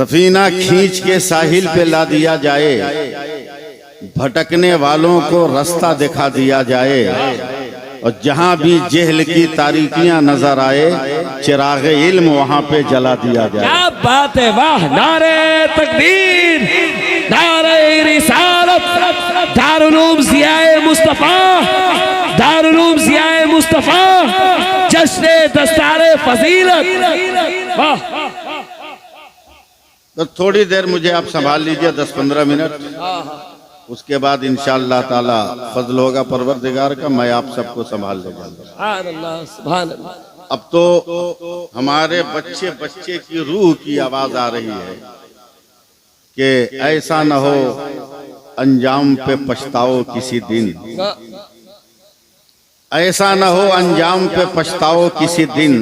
सफीना खींच के साहिल पे ला दिया जाए, भटकने वालों को रास्ता दिखा दिया जाए, और जहां भी जेहल की तारीकियां नजर आए चिराग इल्म वहां पे जला दिया जाए। क्या बात है, वाह! नारे तकबीर, नारे रिसालत, दारुल उलूम ज़ियाए मुस्तफा, दारुल उलूम ज़ियाए मुस्तफा, जश्न दस्तारे फजीलत। वाह! तो थोड़ी देर मुझे आप संभाल लीजिए, 10-15 मिनट, उसके बाद इंशाअल्लाह ताला फजल होगा परवरदिगार का, मैं आप सबको संभाल लूंगा। सुभान अल्लाह, सुभान अल्लाह। अब तो हमारे बच्चे बच्चे की रूह की आवाज आ रही है कि ऐसा न हो अंजाम पे पछताओ किसी दिन, ऐसा न हो अंजाम पे पछताओ किसी दिन,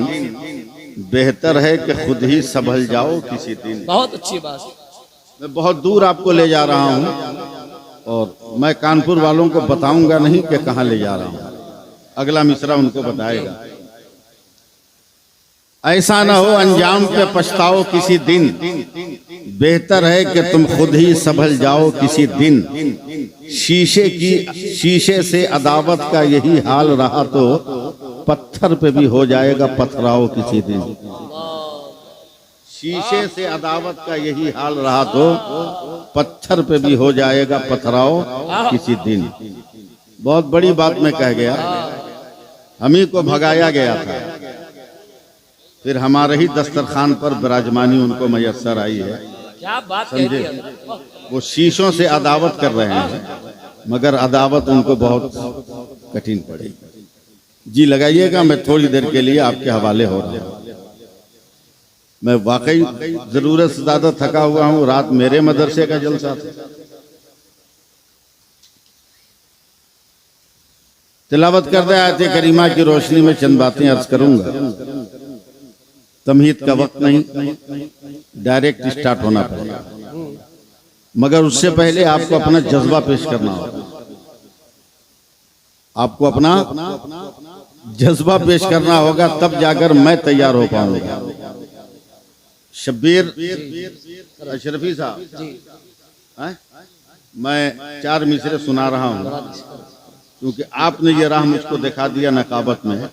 बेहतर है कि खुद ही संभल जाओ किसी दिन। बहुत अच्छी बात है। मैं बहुत दूर आपको ले जा रहा हूँ और मैं कानपुर वालों को बताऊंगा नहीं कि कहाँ ले जा रहा हूँ, अगला मिसरा उनको बताएगा। ऐसा ना हो अंजाम पे पछताओ किसी दिन, बेहतर है कि तुम खुद ही संभल जाओ किसी दिन। शीशे से अदावत का यही हाल रहा तो पत्थर पे भी हो जाएगा पथराओ किसी दिन। शीशे से अदावत का यही हाल रहा तो पत्थर पे भी हो जाएगा पथराओ किसी दिन। बहुत बड़ी बात मैं कह गया, हम ही को भगाया गया था, फिर हमारे ही दस्तरखान पर विराजमानी उनको मैसर आई है। क्या बात समझे? वो शीशों से अदावत कर रहे हैं, मगर अदावत उनको बहुत कठिन पड़ेगी। जी लगाइएगा, मैं थोड़ी देर के लिए आपके हवाले हो रहा हूँ। मैं वाकई जरूरत से ज्यादा थका हुआ हूँ, रात मेरे मदरसे का जलसा था। तिलावत कर दे आयत करीमा की रोशनी में चंद बातें अर्ज करूंगा। तमहीद का वक्त नहीं, डायरेक्ट स्टार्ट होना पड़ेगा, मगर उससे पहले आपको अपना जज्बा पेश करना होगा। आपको अपना जज्बा पेश करना होगा, तब जाकर मैं तैयार हो पाऊंगा। शब्बीर अशरफी साहब, मैं 4 मिसरे सुना रहा हूँ क्योंकि आपने ये राह मुझको दिखा दिया नकाबत में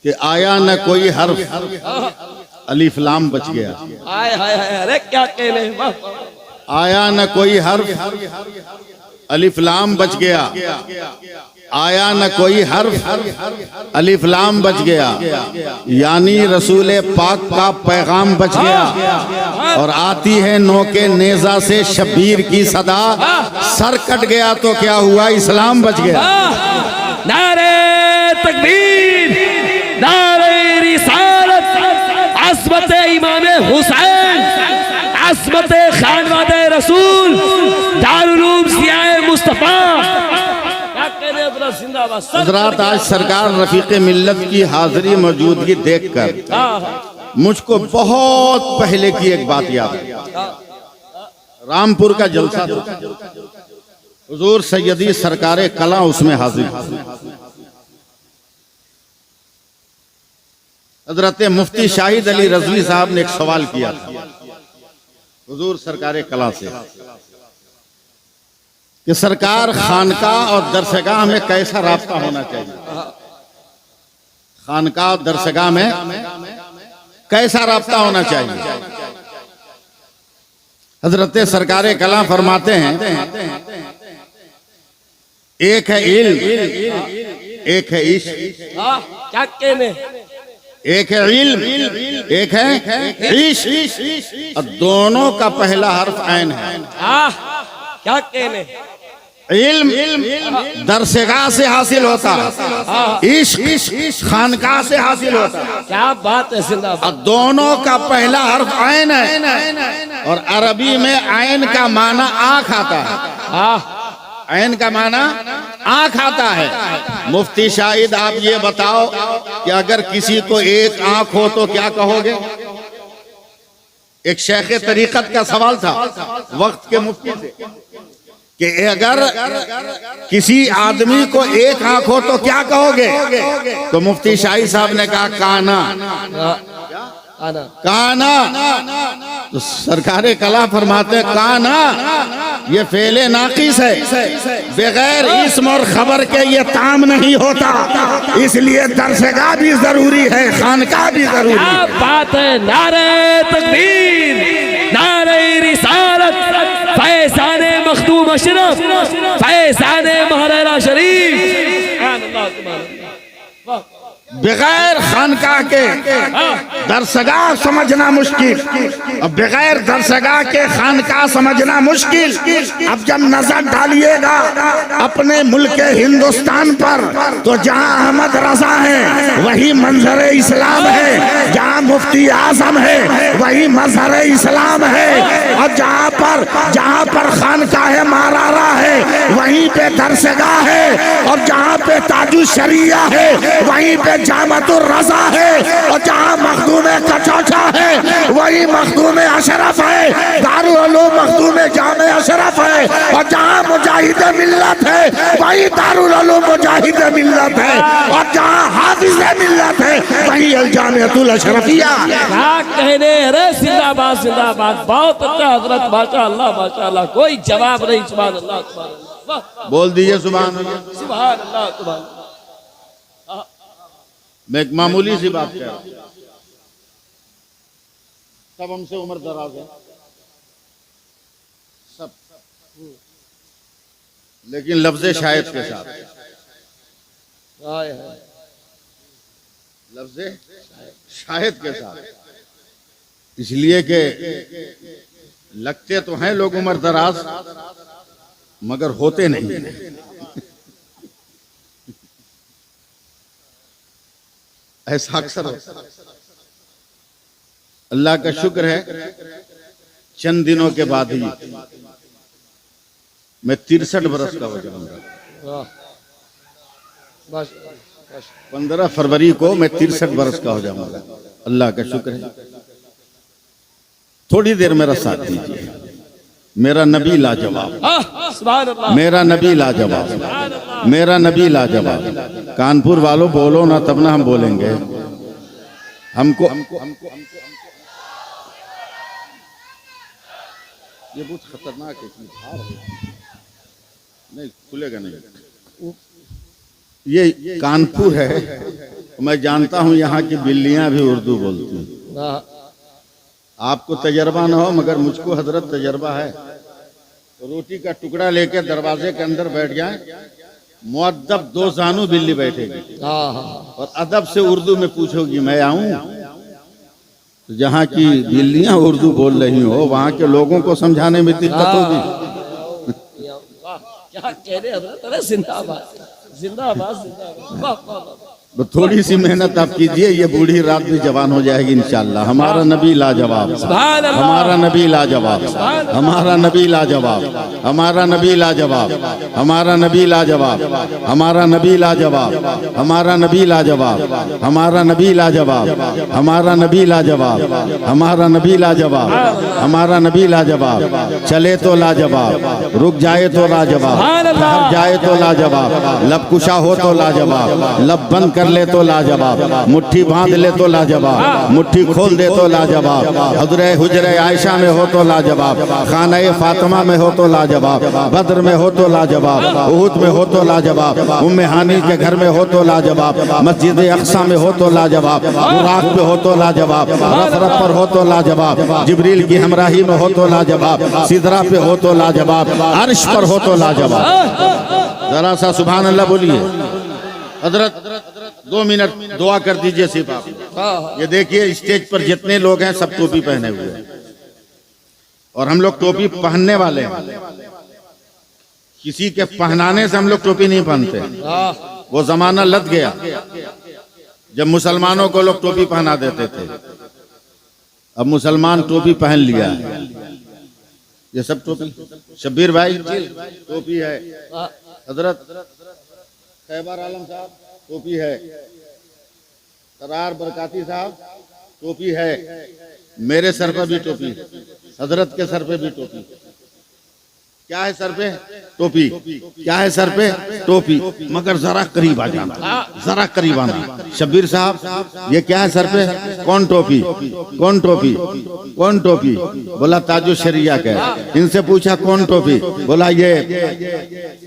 कि आया न कोई हर्फ अलिफ लाम बच गया। हाय हाय हाय, अरे क्या कहने, वाह! आया न कोई हर्फ अलिफ लाम बच गया, आया न कोई हर्फ अलिफ लाम बच गया, यानी रसूल पाक का पैगाम बच गया। और आती है नोके नेजा से शब्बीर की सदा, सर कट गया तो क्या हुआ, इस्लाम बच गया। नारे तकबीर, नारे रिसालत, अस्मत इमाम हुसैन, अस्मत खानवादे रसूल, दारुल उलूम ज़ियाए मुस्तफा। हज़रात, आज सरकार रफीक मिल्लत की हाजिरी मौजूदगी देखकर मुझको बहुत पहले की एक बात याद है। रामपुर का जलसा था, हुजूर सैयदी सरकारे कला उसमें हाजिर। हजरत मुफ्ती शाहिद अली रज़वी साहब ने एक सवाल किया था हुजूर सरकारे कला से कि सरकार खानकाह और दरसगाह में कैसा रास्ता होना चाहिए, खानकाह और दरसगाह में कैसा रास्ता होना चाहिए। हजरत सरकारे कला फरमाते हैं, एक है इल्म, एक है इश्क। क्या कहने, एक है इल्म, एक है इश्क, और दोनों का पहला हर्फ ऐन है। क्या कहने, इल्म दरसगाह से हासिल होता, इश्क खानकाह से हासिल होता। क्या बात है, जिंदाबाद। दोनों का पहला हर्फ ऐन है, और अरबी में ऐन का माना आँख आता है। ऐन का माना आँख आता है। मुफ्ती शाहिद, आप ये बताओ कि अगर किसी को एक आँख हो तो क्या कहोगे? एक शेख तरीकत का सवाल था वक्त के मुफ्ती से कि अगर किसी आदमी को एक आंख हो तो क्या कहोगे? तो मुफ्ती शाही साहब ने कहा काना। आना काना, तो सरकारे कला फरमाते हैं काना ये फेले नाकिस है, बगैर इस्म और खबर के ये ताम नहीं होता, इसलिए दरसगाह भी जरूरी है, खानका भी जरूरी है। क्या बात है, नारे तकबीर, नारे रिसालत, फैज़ाने मखदूम अशरफ, फैज़ाने महाराणा शरीफ। बगैर खानका के दरसगाह समझना मुश्किल, और बगैर दरसगाह के खानका समझना मुश्किल। अब जब नजर डालिएगा अपने मुल्क हिंदुस्तान पर, तो जहां अहमद रजा है वही मंजर इस्लाम है, जहां मुफ्ती आजम है वही मजहर इस्लाम है, और जहां पर खानकाह मारारा है वहीं पे दरसगाह है, और जहां पे ताजु शरिया है वहीं पे जामतुर रजा है, और जहां मखदूम कचौचा है वही मखदूम अशरफ है, दारुल उलूम मखदूम जामे अशरफ है, और जहां मुजाहिद मिल्लत है वही दारुल उलूम मुजाहिद मिल्लत है, और जहां हाफिज मिल्लत है वही अल जामिअतुल अशरफिया। क्या कहने, अरे जिंदाबाद जिंदाबाद, बहुत अच्छा हजरत, माशाअल्लाह माशाअल्लाह, कोई जवाब नहीं। सुभान अल्लाह सुभान अल्लाह, बोल दीजिए सुभान अल्लाह। सुभान अल्लाह सुभान अल्लाह। मैं एक मामूली सी बात कह रहा हूं, सब हमसे उम्र दराज है सब, लेकिन लफ्ज़े शायद के साथ, लफ्ज़े शायद के साथ, इसलिए कि लगते तो हैं लोग उम्र दराज मगर होते नहीं हैं। ऐसा अक्सर होता है। अल्लाह का शुक्र है चंद दिनों के बाद ही मैं 63 बरस का हो जाऊंगा। 15 फरवरी को मैं 63 बरस का हो जाऊंगा। अल्लाह का शुक्र है। थोड़ी देर मेरा साथ दीजिए। मेरा नबी लाजवाब, सुभान अल्लाह, मेरा नबी लाजवाब, मेरा नबी लाजवाब। कानपुर वालों बोलो ना, तब ना हम बोलेंगे। हमको ये बहुत खतरनाक है, नहीं खुलेगा नहीं। ये कानपुर है, मैं जानता हूं यहाँ की बिल्लियां भी उर्दू बोलती हैं। आपको तजर्बा ना हो मगर मुझको हजरत तजर्बा है। रोटी का टुकड़ा लेके दरवाजे के अंदर बैठ जाए, मुअद्दब 2 जानू बिल्ली बैठेगी और अदब से उर्दू में पूछोगी मैं आऊं। तो जहाँ की बिल्लियां उर्दू बोल रही हो वहां के लोगों को समझाने में दिक्कत होगी। क्या कह रहे हजरत, अरे जिंदाबाद जिंदाबाद जिंदाबाद। थोड़ी सी मेहनत आप कीजिए, ये बूढ़ी रात भी जवान हो जाएगी इंशाल्लाह। हमारा नबी लाजवाब, हमारा नबी लाजवाब, हमारा नबी लाजवाब, हमारा नबी लाजवाब, हमारा नबी लाजवाब, हमारा नबी लाजवाब, हमारा नबी लाजवाब, हमारा नबी लाजवाब, हमारा नबी लाजवाब, हमारा नबी लाजवाब, हमारा नबी लाजवाब। चले तो लाजवाब, रुक जाए तो लाजवाब, ठहर जाए तो लाजवाब, लब कुशा हो तो लाजवाब, लब बंद कर ले तो लाजवाब, मुट्ठी बांध ले तो लाजवाब, मुट्ठी खोल दे तो लाजवाब, हजरे हुजरे आयशा में हो तो लाजवाब, खाना फातिमा में हो तो लाजवाब, बद्र में हो तो लाजवाब, उहुद में हो तो लाजवाब, उम्मे हानी के घर में हो तो लाजवाब, मस्जिद अक्सा में हो तो लाजवाब, बुराक पे हो तो लाजवाब, रफरफ पर हो तो लाजवाब, जिब्रील की हमराही में हो तो लाजवाब, सिदरा पे हो तो लाजवाब, अर्श पर हो तो लाजवाब। जरा सा सुभान अल्लाह बोलिए। हजरत 2 मिनट दुआ कर दीजिए सिर्फ आप। ये देखिए स्टेज पर जितने लोग हैं सब टोपी पहने हुए हैं और हम लोग टोपी पहनने वाले हैं। किसी के पहनाने से हम लोग टोपी नहीं पहनते। वो जमाना लग गया जब मुसलमानों को लोग टोपी पहना देते थे। अब मुसलमान टोपी पहन लिया है। ये सब टोपी, शब्बीर भाई टोपी है, हजरत खैबर आलम साहब टोपी है, करार बरकाती साहब टोपी है, मेरे सर पर भी टोपी है, हजरत के सर पे भी टोपी। क्या है सर पे? टोपी। क्या है सर पे? टोपी। मगर जरा करीब आ जाना, जरा करीब आना। शब्बीर साहब ये क्या है सर पे? कौन टोपी? कौन टोपी? कौन टोपी? बोला ताजु शरिया का। इनसे पूछा कौन टोपी? बोला ये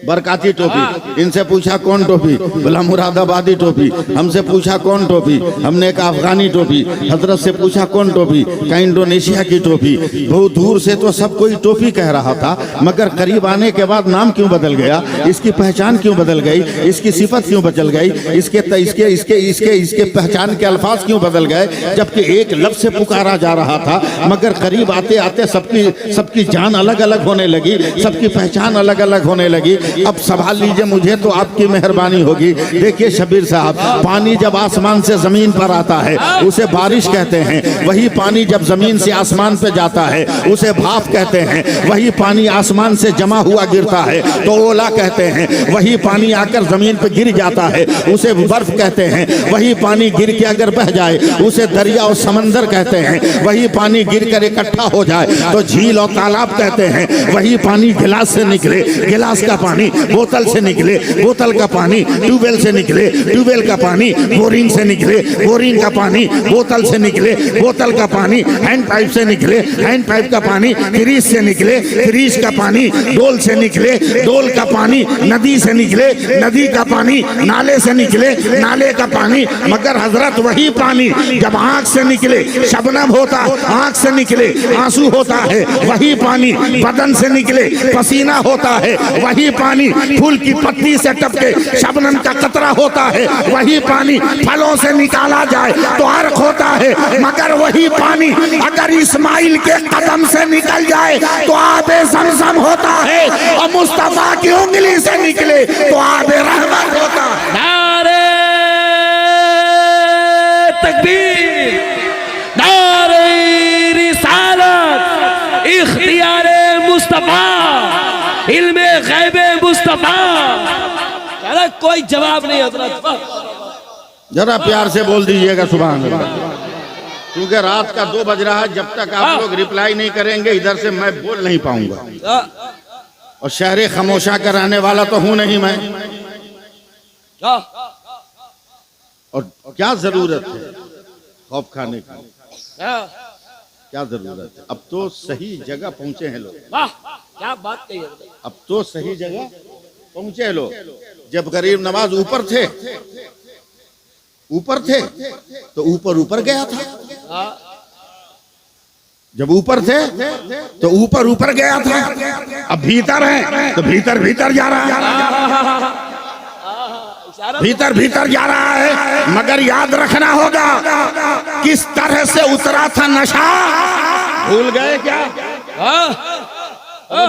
बरकाती टोपी। इनसे पूछा कौन टोपी? बोला मुरादाबादी टोपी। हमसे पूछा कौन टोपी? हमने कहा अफगानी टोपी। हजरत से पूछा कौन टोपी? कहा इंडोनेशिया की टोपी। बहुत दूर से तो सब कोई टोपी कह रहा था, मगर करीब आने के बाद नाम क्यों बदल गया? इसकी पहचान क्यों बदल गई? इसकी सिफत क्यों बदल गई? इसके इसके इसके इसके इसके पहचान के अल्फाज क्यों बदल गए? जबकि एक लफ्ज से पुकारा जा रहा था, मगर करीब आते आते सबकी जान अलग अलग होने लगी, सबकी पहचान अलग अलग होने लगी। अब सवाल लीजिए मुझे तो आपकी मेहरबानी होगी। देखिए शब्बीर साहब, पानी जब आसमान से जमीन पर आता है उसे बारिश कहते हैं, वही पानी जब जमीन से आसमान पे जाता है उसे भाप कहते हैं, वही पानी आसमान से जमा हुआ गिरता है तो ओला कहते हैं, वही पानी आकर जमीन पे गिर जाता है उसे बर्फ कहते हैं, वही पानी गिर के अगर बह जाए उसे दरिया और समंदर कहते हैं, वही पानी गिर कर इकट्ठा हो जाए तो झील और तालाब कहते हैं, वही पानी गिलास से निकले, गिलास का पानी बोतल से निकले, बोतल का पानी ट्यूबवेल से निकले, ट्यूबवेल का पानी बोरिंग से निकले, बोरिंग का पानी बोतल से निकले, बोतल का पानी हैंड पाइप से निकले, हैंड पाइप का पानी फ्रीज से निकले, फ्रीज का पानी डोल से निकले, डोल का पानी नदी से निकले, नदी का पानी नाले से निकले, नाले का पानी। मगर हजरत वही पानी जब आंख से निकले शबनम होता, आंख से निकले आंसू होता है, वही पानी बदन से निकले पसीना होता है, वही पानी फूल की पत्ती से टपके शबनम का कतरा होता है, वही पानी फलों से निकाला जाए तो अर्क होता है, मगर वही पानी अगर इस्माइल के कदम से निकल जाए तो आबे ज़मज़म होता है, और मुस्तफा की उंगली से निकले तो आबे रहमत होता है। नारे तकबीर, नारे रिसालत, इख्तियारे मुस्तफा, इल्मे गैबे मुस्तफा। अरे कोई जवाब नहीं हजरत। जरा प्यार से बोल दीजिएगा सुभान अल्लाह, क्योंकि रात का 2 बज रहा है। जब तक आप लोग रिप्लाई नहीं करेंगे इधर से मैं बोल नहीं पाऊंगा, और शहर खामोशा का रहने वाला तो हूं नहीं मैं। और क्या जरूरत है खौफ खाने की? क्या जरूरत है? अब तो सही जगह पहुंचे हैं लोग। वाह क्या बात कही है। अब तो सही जगह पहुंचे लोग। जब गरीब नवाज ऊपर थे तो ऊपर ऊपर गया था, जब ऊपर थे तो ऊपर ऊपर गया था। अब भीतर है तो भीतर भीतर जा रहा है, भीतर भीतर जा रहा है। मगर याद रखना होगा किस तरह से उतरा था नशा, भूल गए क्या?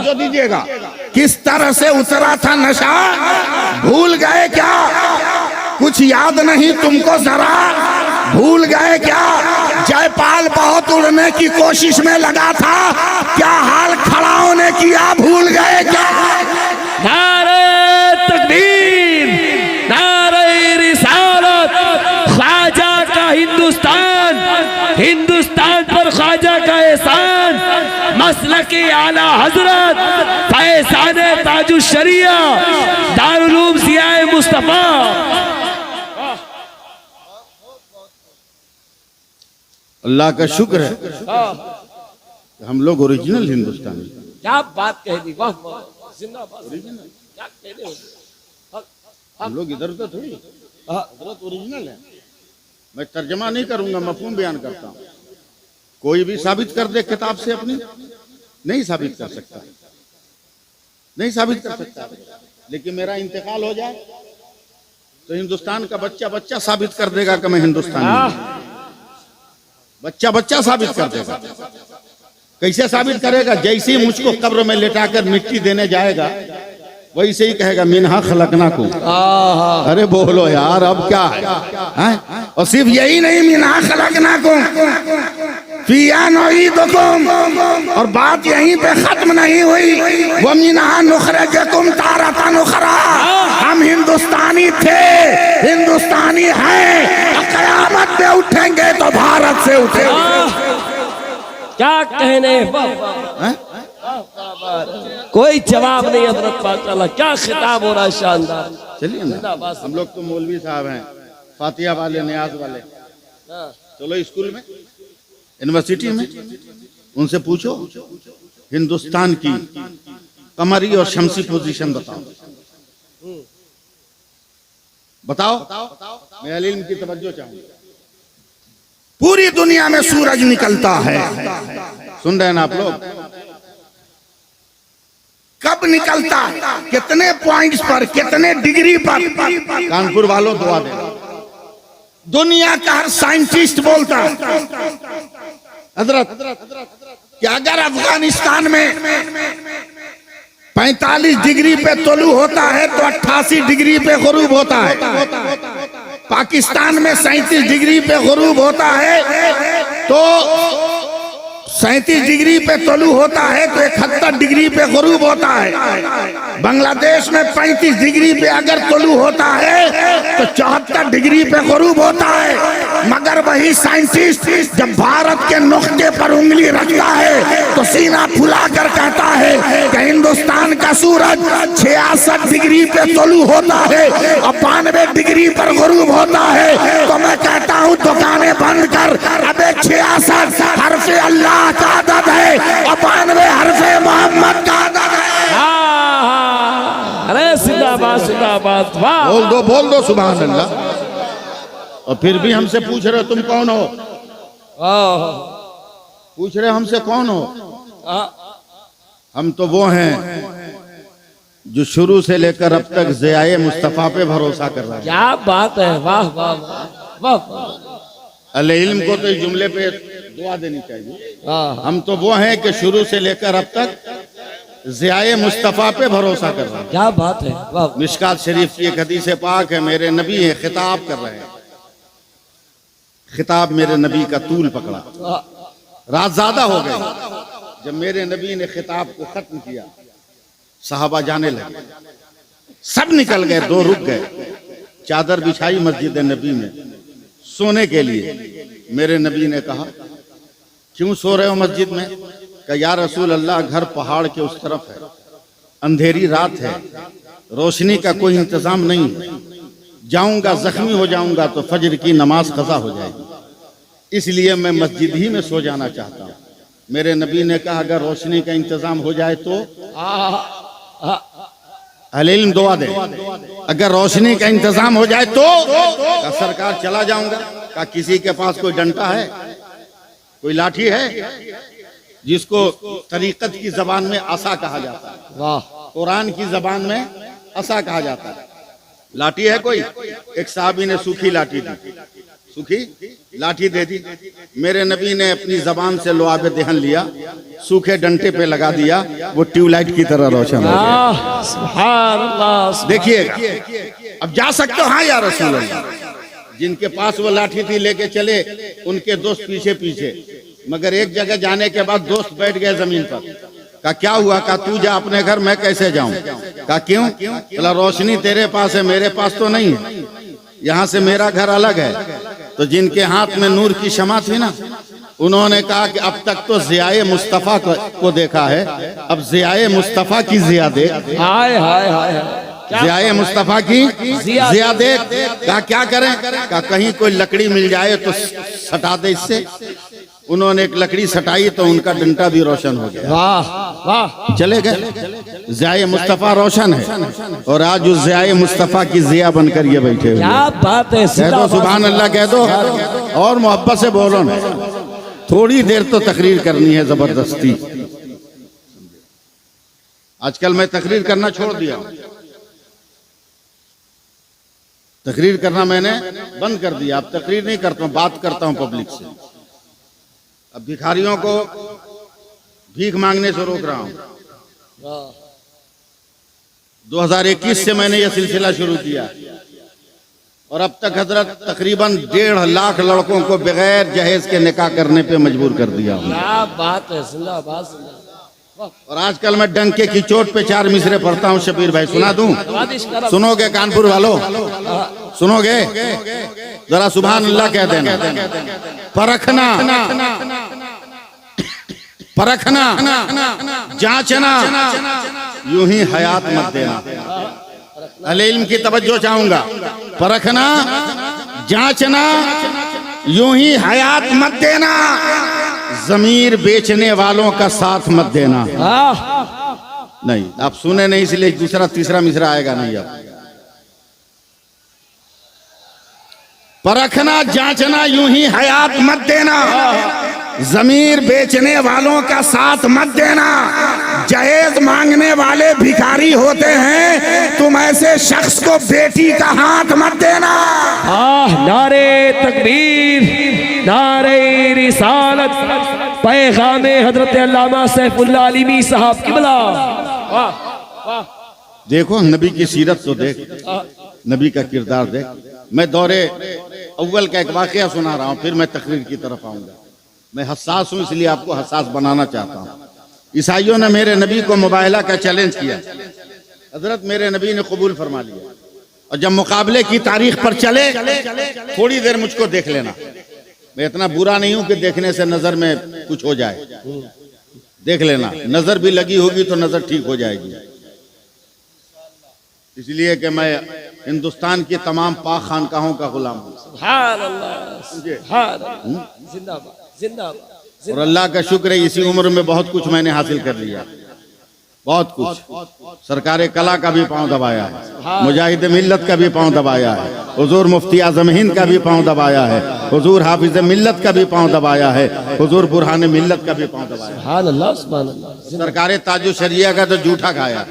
जो दीजिएगा, किस तरह से उतरा था नशा, भूल गए क्या? कुछ याद नहीं तुमको जरा, भूल गए क्या? जयपाल बहुत उड़ने की कोशिश में लगा था, क्या हाल खड़ा होने किया, भूल गए क्या? नारे तकबीर, नारे रिसालत, ख्वाजा का हिंदुस्तान, हिंदुस्तान पर ख्वाजा का एहसान, मसलके आला हजरत, फैज़ान ताजुश शरिया, दारुल उलूम ज़ियाए मुस्तफा। अल्लाह का शुक्र है हम लोग ओरिजिनल हिंदुस्तानी। क्या बात कह दी, वाह वाह, जिंदाबाद। क्या कहने हो? हम लोग इधर उधर थोड़ी, हजरत ओरिजिनल है। मैं तर्जमा नहीं करूंगा, मफहूम बयान करता हूँ। कोई भी साबित कर दे किताब से अपनी, नहीं साबित कर सकता, नहीं साबित कर सकता। लेकिन मेरा इंतकाल हो जाए तो हिंदुस्तान का बच्चा बच्चा साबित कर देगा कि मैं हिंदुस्तानी हूं। बच्चा बच्चा साबित कर देगा। कैसे साबित करेगा? जैसे ही मुझको कब्र में लेटाकर मिट्टी देने जाएगा वैसे ही कहेगा मिन्हा खलकनाकुम। अरे बोलो यार, अब क्या है? और सिर्फ यही नहीं, मिन्हा खलकनाकुम फिया नुईदुकुम, और बात यहीं पे खत्म नहीं हुई। वो मिन्हा नुखरिजुकुम तारतन उखरा, हम हिंदुस्तानी थे, हिंदुस्तानी हैं, क़यामत में उठेंगे तो भारत से उठेंगे। क्या कहने, कोई जवाब नहीं हजरत माशाल्लाह, क्या खिताब हो रहा है शानदार। चलिए ना, हम लोग तो मौलवी साहब हैं, फातिहा वाले, नियाज वाले। चलो स्कूल में, यूनिवर्सिटी में उनसे पूछो हिंदुस्तान की कमरी और शमसी पोजीशन बताओ, बताओ। मैं इल्म की तवज्जो चाहूंगा। पूरी दुनिया में सूरज निकलता है, सुन रहे हैं ना आप लोग? कब निकलता है, कितने पॉइंट्स पर, कितने डिग्री पर? कानपुर वालों दुआ देना। दुनिया का हर साइंटिस्ट बोलता है हजरत कि अगर अफगानिस्तान में 45 डिग्री पे तोलू होता है तो 88 डिग्री पे गुरूब होता है। पाकिस्तान में 37 डिग्री पे गुरूब होता है तो 37 डिग्री पे तोलू होता है तो 71 डिग्री पे गुरूब होता है। बांग्लादेश में 35 डिग्री पे अगर तोलू होता है तो 74 डिग्री पे गुरूब होता है। मगर वही साइंटिस्ट जब भारत के नुक्ते पर उंगली रखता है तो सीना फुला कर कहता है कि हिंदुस्तान का सूरज 66 डिग्री पे तोलू होता है और 92 डिग्री पर गुरूब होता है। तो मैं कहता हूँ दुकानें बंद कर, अबे 66 हरफे अल्लाह का आदत है और 92 हरफे मोहम्मद का आदत है। अरे जिंदाबाद जिंदाबाद, वाह। बोल दो सुभान अल्लाह। और फिर भी हमसे पूछ रहे हो तुम कौन हो? पूछ रहे हमसे कौन हो? हम तो वो हैं जो शुरू से लेकर अब तक ज़ियाए मुस्तफ़ा पे भरोसा कर रहे हैं। क्या बात है, वाह वाह वाह वाह। अहले इल्म को तो इस जुमले पे दुआ देनी चाहिए। हम तो वो हैं कि शुरू से लेकर अब तक ज़ियाए मुस्तफ़ा पे भरोसा कर रहे हैं। क्या बात है, वाह। मिशकात शरीफ की एक हदीस पाक है, मेरे नबी है, खिताब कर रहे हैं। खिताब मेरे नबी का तूल पकड़ा, रात ज्यादा हो गई। जब मेरे नबी ने खिताब को खत्म किया, सहाबा जाने लगे, सब निकल गए, दो रुक गए। चादर बिछाई मस्जिद नबी में सोने के लिए। मेरे नबी ने कहा, क्यों सो रहे हो मस्जिद में? कहा, या रसूल अल्लाह, घर पहाड़ के उस तरफ है, अंधेरी रात है, रोशनी का कोई इंतजाम नहीं है, जाऊंगा जख्मी हो जाऊंगा तो फजर की नमाज कज़ा हो जाएगी, इसलिए मैं मस्जिद ही में सो जाना चाहता हूँ। मेरे नबी ने कहा, अगर रोशनी का इंतजाम हो जाए तो अहले इल्म दुआ दे। अगर रोशनी का इंतजाम हो जाए तो का सरकार चला जाऊंगा। का किसी के पास कोई डंडा है, कोई लाठी है? जिसको तरीकत की जबान में असा कहा जाता है, वाह। कुरान की जबान में असा कहा जाता है। लाठी है कोई? एक साहबी ने सूखी लाठी दी, सूखी लाठी दे दी। मेरे नबी ने अपनी जबान से लुआब देहन लिया, सूखे डंटे पे लगा दिया, वो ट्यूबलाइट की तरह रोशन हो गया। सुभान अल्लाह। देखिएगा, अब जा सकते हो? हाँ या रसूल अल्लाह। जिनके पास वो लाठी थी लेके चले, उनके दोस्त पीछे पीछे, मगर एक जगह जाने के बाद दोस्त बैठ गए जमीन पर। का क्या हुआ? का तू जा अपने घर, मैं कैसे जाऊं? का क्यों? बोला, रोशनी तेरे पास है, मेरे पास तो नहीं है, यहाँ से मेरा घर अलग है। तो जिनके हाथ में नूर की शमा थी ना, उन्होंने कहा कि अब तक तो ज़ियाए मुस्तफ़ा को देखा है, अब ज़ियाए मुस्तफ़ा की ज़िया देख। हाय हाय हाय, ज़ियाए मुस्तफ़ा की ज़िया देख। कहा क्या करें? कहा कहीं कोई लकड़ी मिल जाए तो सटा दे इससे। उन्होंने एक लकड़ी सटाई तो उनका डंडा भी रोशन हो गया। वाह वाह। चले गए। ज़ियाए मुस्तफ़ा रोशन है और आज उस ज़ियाए मुस्तफ़ा की ज़िया बनकर ये बैठे हुए। क्या बात है, कह दो सुभान अल्लाह, कह दो और मोहब्बत से बोलो ना। थोड़ी देर तो तकरीर करनी है जबरदस्ती। आजकल मैं तकरीर करना छोड़ दिया, तकरीर करना मैंने बंद कर दिया। अब तकरीर नहीं करता हूँ, बात करता हूँ पब्लिक से। अब भिखारियों को भीख मांगने से रोक रहा हूँ। 2021 से मैंने यह सिलसिला शुरू किया और अब तक हजरत तकरीबन 1.5 लाख लड़कों को बगैर जहेज के निकाह करने पे मजबूर कर दिया हूँ। क्या बात है, जिंदाबाद जिंदाबाद। और आजकल मैं डंके की चोट पे 4 मिसरे पढ़ता हूँ। शबीर भाई सुना दूं? सुनोगे कानपुर वालों? सुनोगे? जरा सुभान अल्लाह कह देना। परखना परखना जांचना यूं ही हयात मत देना। अहले इल्म की तवज्जो चाहूंगा। परखना, जांचना, यूं ही हयात मत देना। जमीर बेचने वालों का साथ मत देना। नहीं, आप सुने नहीं इसलिए दूसरा तीसरा मिसरा आएगा नहीं। अब परखना, जांचना, यूं ही हयात मत देना। जमीर बेचने वालों का साथ मत देना। जहेज मांगने वाले भिखारी होते हैं, तुम ऐसे शख्स को बेटी का हाथ मत देना। नारे तकबीर, नारे रिसालत, पैगाम हजरत अल्लामा सैफुल्लाह अलीमी साहब किबला। देखो नबी की सीरत तो देख, नबी का किरदार देख। मैं दौरे अव्वल का एक वाकया सुना रहा हूं, फिर मैं तकरीर की तरफ आऊंगा। मैं हसास हूं इसलिए आपको हसास बनाना चाहता हूं। ईसाइयों ने मेरे नबी को मुबाहला का चैलेंज किया। हजरत मेरे नबी ने कबूल फरमा लिया। और जब मुकाबले की तारीख पर चले, थोड़ी देर मुझको देख लेना। मैं इतना बुरा नहीं हूं कि देखने से नजर में कुछ हो जाए। देख लेना, नजर भी लगी होगी तो नजर ठीक हो जाएगी। इसलिए कि मैं हिंदुस्तान की तमाम पाक खानकाहों का गुलाम हूँ। सुभान अल्लाह, सुभान अल्लाह, जिंदाबाद, जिंदाबाद। और अल्लाह का शुक्र है इसी उम्र में बहुत कुछ मैंने हासिल कर लिया। बहुत कुछ। सरकार कला का भी पांव दबाया है, मुजाहिद मिल्लत का भी पांव दबाया है, हुजूर मुफ्ती आज़म हिंद का भी पांव दबाया है, हुजूर हाफिज मिल्लत का भी पांव दबाया है, हुजूर बुरहान मिल्लत का भी पांव दबाया है। सुभान अल्लाह, सुभान अल्लाह। सरकार ताजो शरिया का तो जूठा खाया।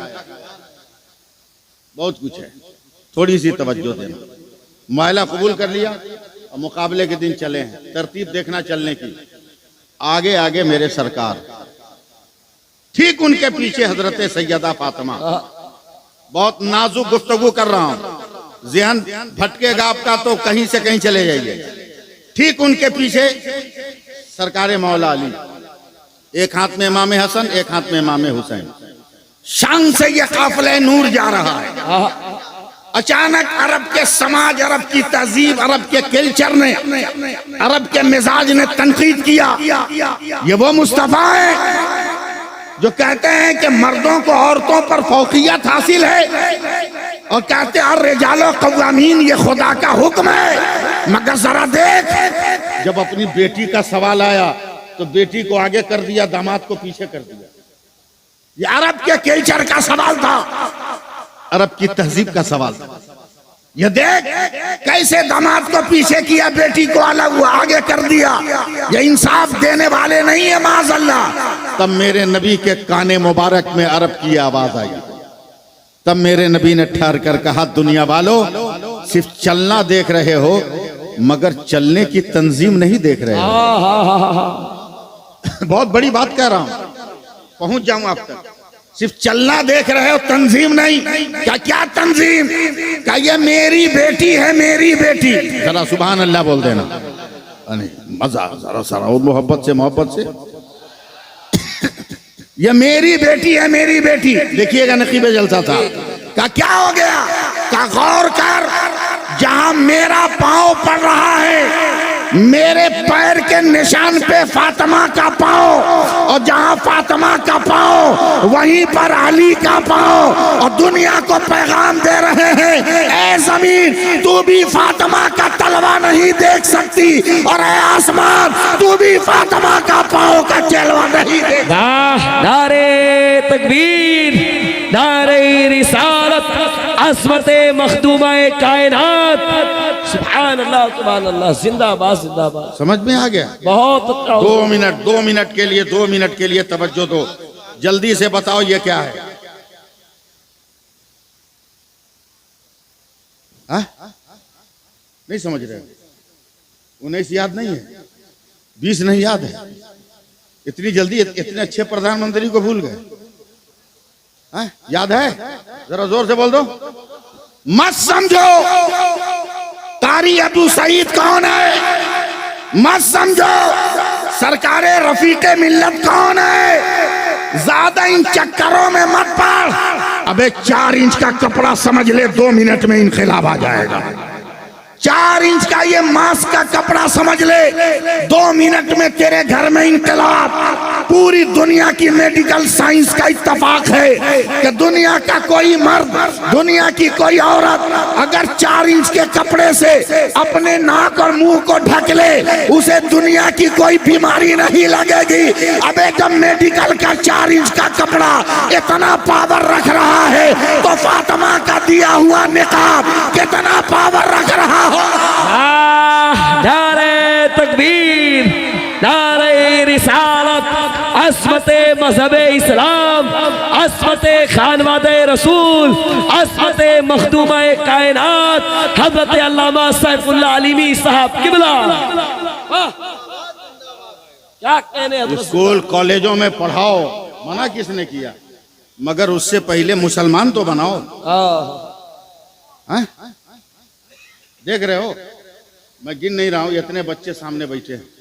बहुत कुछ है, थोड़ी सी तवज्जो देना। मुआहला कबूल कर लिया और मुकाबले के दिन चले हैं। तरतीब देखना चलने की। आगे आगे मेरे सरकार, ठीक उनके पीछे हजरत सैयदा फातिमा। बहुत नाजुक गुफ्तगू कर रहा हूं, ज़हन भटकेगा आपका तो कहीं से कहीं चले जाइए। ठीक उनके पीछे सरकार मौला अली, एक हाथ में इमाम हसन, एक हाथ में इमाम हुसैन। शान से ये काफिला नूर जा रहा है। अचानक अरब के समाज, अरब की तहजीब, अरब के कल्चर ने, अरब के मिजाज ने तनकीद किया। ये वो मुस्तफा है जो कहते हैं कि मर्दों को औरतों पर फौकियत हासिल है, और कहते हैं रिजालो कव्वामीन, ये खुदा का हुक्म है। मगर जरा देख, जब अपनी बेटी का सवाल आया तो बेटी को आगे कर दिया, दामाद को पीछे कर दिया। ये अरब के कल्चर का सवाल था, अरब की तहजीब का सवाल था। ये देख कैसे दामाद को पीछे किया, बेटी को अलग हुआ, आगे कर दिया। ये इंसाफ देने वाले नहीं है माज़अल्लाह। तब मेरे नबी के काने मुबारक में अरब की आवाज आई। तब मेरे नबी ने ठहर कर कहा, दुनिया वालों, सिर्फ चलना देख रहे हो मगर चलने की तंजीम नहीं देख रहे हो। बहुत बड़ी बात कह रहा हूं, पहुंच जाऊं आप तक। सिर्फ चलना देख रहे हो, तंजीम नहीं। क्या क्या तंजीम? क्या ये मेरी बेटी है, मेरी बेटी। जरा सुभान अल्लाह बोल देना। मजा जरा सारा और मोहब्बत से, मोहब्बत से। ये मेरी बेटी है, मेरी बेटी। देखिएगा नकीबे जलसा था। क्या हो गया? क्या गौर कर, जहां मेरा पांव पड़ रहा है, मेरे पैर के निशान पे फातिमा का पांव, और जहां फातिमा का पांव वहीं पर अली का पांव, और दुनिया को पैगाम दे रहे हैं, ए जमीन तू भी फातिमा का तलवा नहीं देख सकती, और ए आसमान तू भी फातिमा का पांव का चलवा नहीं देख। नारे तकबीर, नारे रिसालत, असमते मखदूमाए कायनात। सुभान अल्लाह, सुभान अल्लाह, जिंदाबाद, जिंदाबाद। समझ में आ गया? बहुत 2 मिनट के लिए, 2 मिनट के लिए तवज्जो दो। जल्दी से बताओ ये क्या है? नहीं समझ रहे? 19 याद नहीं है, 20 नहीं याद है? इतनी जल्दी इतने अच्छे प्रधानमंत्री को भूल गए? याद है? जरा जोर से बोल दो। मत समझो कारी अबू सईद कौन है, मत समझो सरकारे रफीके मिल्लत कौन है। ज्यादा इन चक्करों में मत पड़। अबे 4 इंच का कपड़ा समझ ले, 2 मिनट में इनकलाब आ जाएगा। 4 इंच का ये मास्क का कपड़ा समझ ले, 2 मिनट में तेरे घर में इंकलाब। पूरी दुनिया की मेडिकल साइंस का इत्तफाक है कि दुनिया का कोई मर्द, दुनिया की कोई औरत अगर 4 इंच के कपड़े से अपने नाक और मुंह को ढक ले, उसे दुनिया की कोई बीमारी नहीं लगेगी। अबे जब मेडिकल का 4 इंच का कपड़ा इतना पावर रख रहा है, तो फातिमा का दिया हुआ निकाब कितना पावर रख रहा हो। नारे तकबीर, नारे रिसालत, अस्मते मजहबे इस्लाम, अस्मते खानवादे रसूल, अस्मते मखदूमा कायनात हजरत अल्लामा सैफुल्लाह अलीमी साहब किबला। क्या कहने हजरत। स्कूल कॉलेजों में पढ़ाओ, मना किसने किया, मगर उससे पहले मुसलमान तो बनाओ। हैं? देख रहे हो, मैं गिन नहीं रहा हूं, इतने बच्चे सामने बैठे हैं।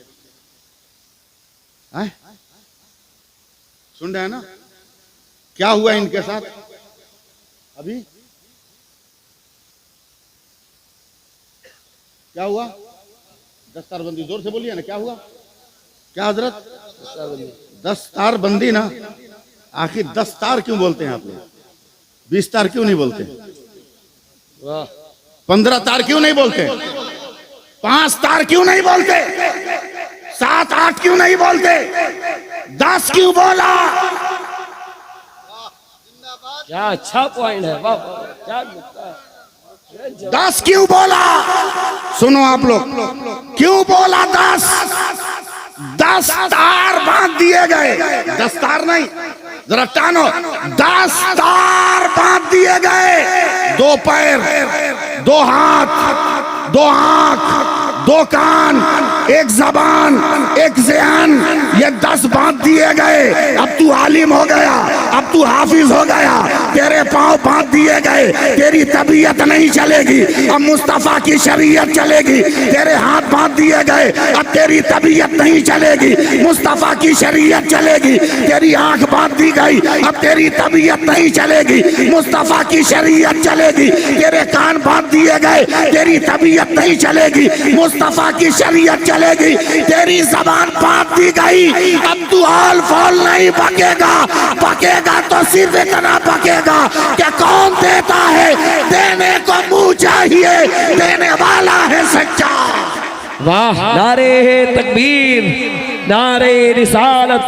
सुन रहे हैं ना क्या हुआ इनके साथ अभी? क्या हुआ? दस्तारबंदी, जोर से बोलिए ना, क्या हुआ? क्या हजरत? दस्तारबंदी ना। आखिर 10 तार क्यों बोलते हैं आप लोग? 20 तार क्यों नहीं बोलते? 15 तार क्यों नहीं बोलते? 5 तार क्यों नहीं बोलते? 7 8 क्यों नहीं बोलते? 10 क्यों बोला? क्या अच्छा पॉइंट है, वाह वाह, क्या नुक्ता है। 10 क्यों बोला? सुनो आप लोग, क्यों बोला 10? 10 तार बांध दिए गए। 10 तार नहीं, जरा टानो। 10 तार बांध दिए गए। 2 पैर, 2 हाथ, 2 आंख, 2 कान, 1 जबान, 1 ज़हन, ये 10 बांध दिए गए। अब तू आलिम हो गया, अब तू हाफिज हो गया, तेरे पांव बांध दिए गए, तेरी तबीयत नहीं चलेगी, अब मुस्तफा की शरीयत चलेगी। तेरे हाथ बांध दिए गए, अब तेरी तबीयत नहीं चलेगी, मुस्तफा की शरीयत चलेगी। तेरी आंख बांध दी गई, अब तेरी तबीयत नहीं चलेगी, मुस्तफा की शरीयत चलेगी। तेरे कान बांध दिए गए, तेरी तबीयत नहीं चलेगी, मुस्तफा की शरीयत चलेगी। तेरी जबान बांध दी गई, अब तू हाल फॉल नहीं बकेगा, बकेगा तो सिर्फ इतना बकेगा कि कौन देता है, देने को मुंह चाहिए, देने वाला है सच्चा। वाह, नारे तकबीर, नारे रिसालत,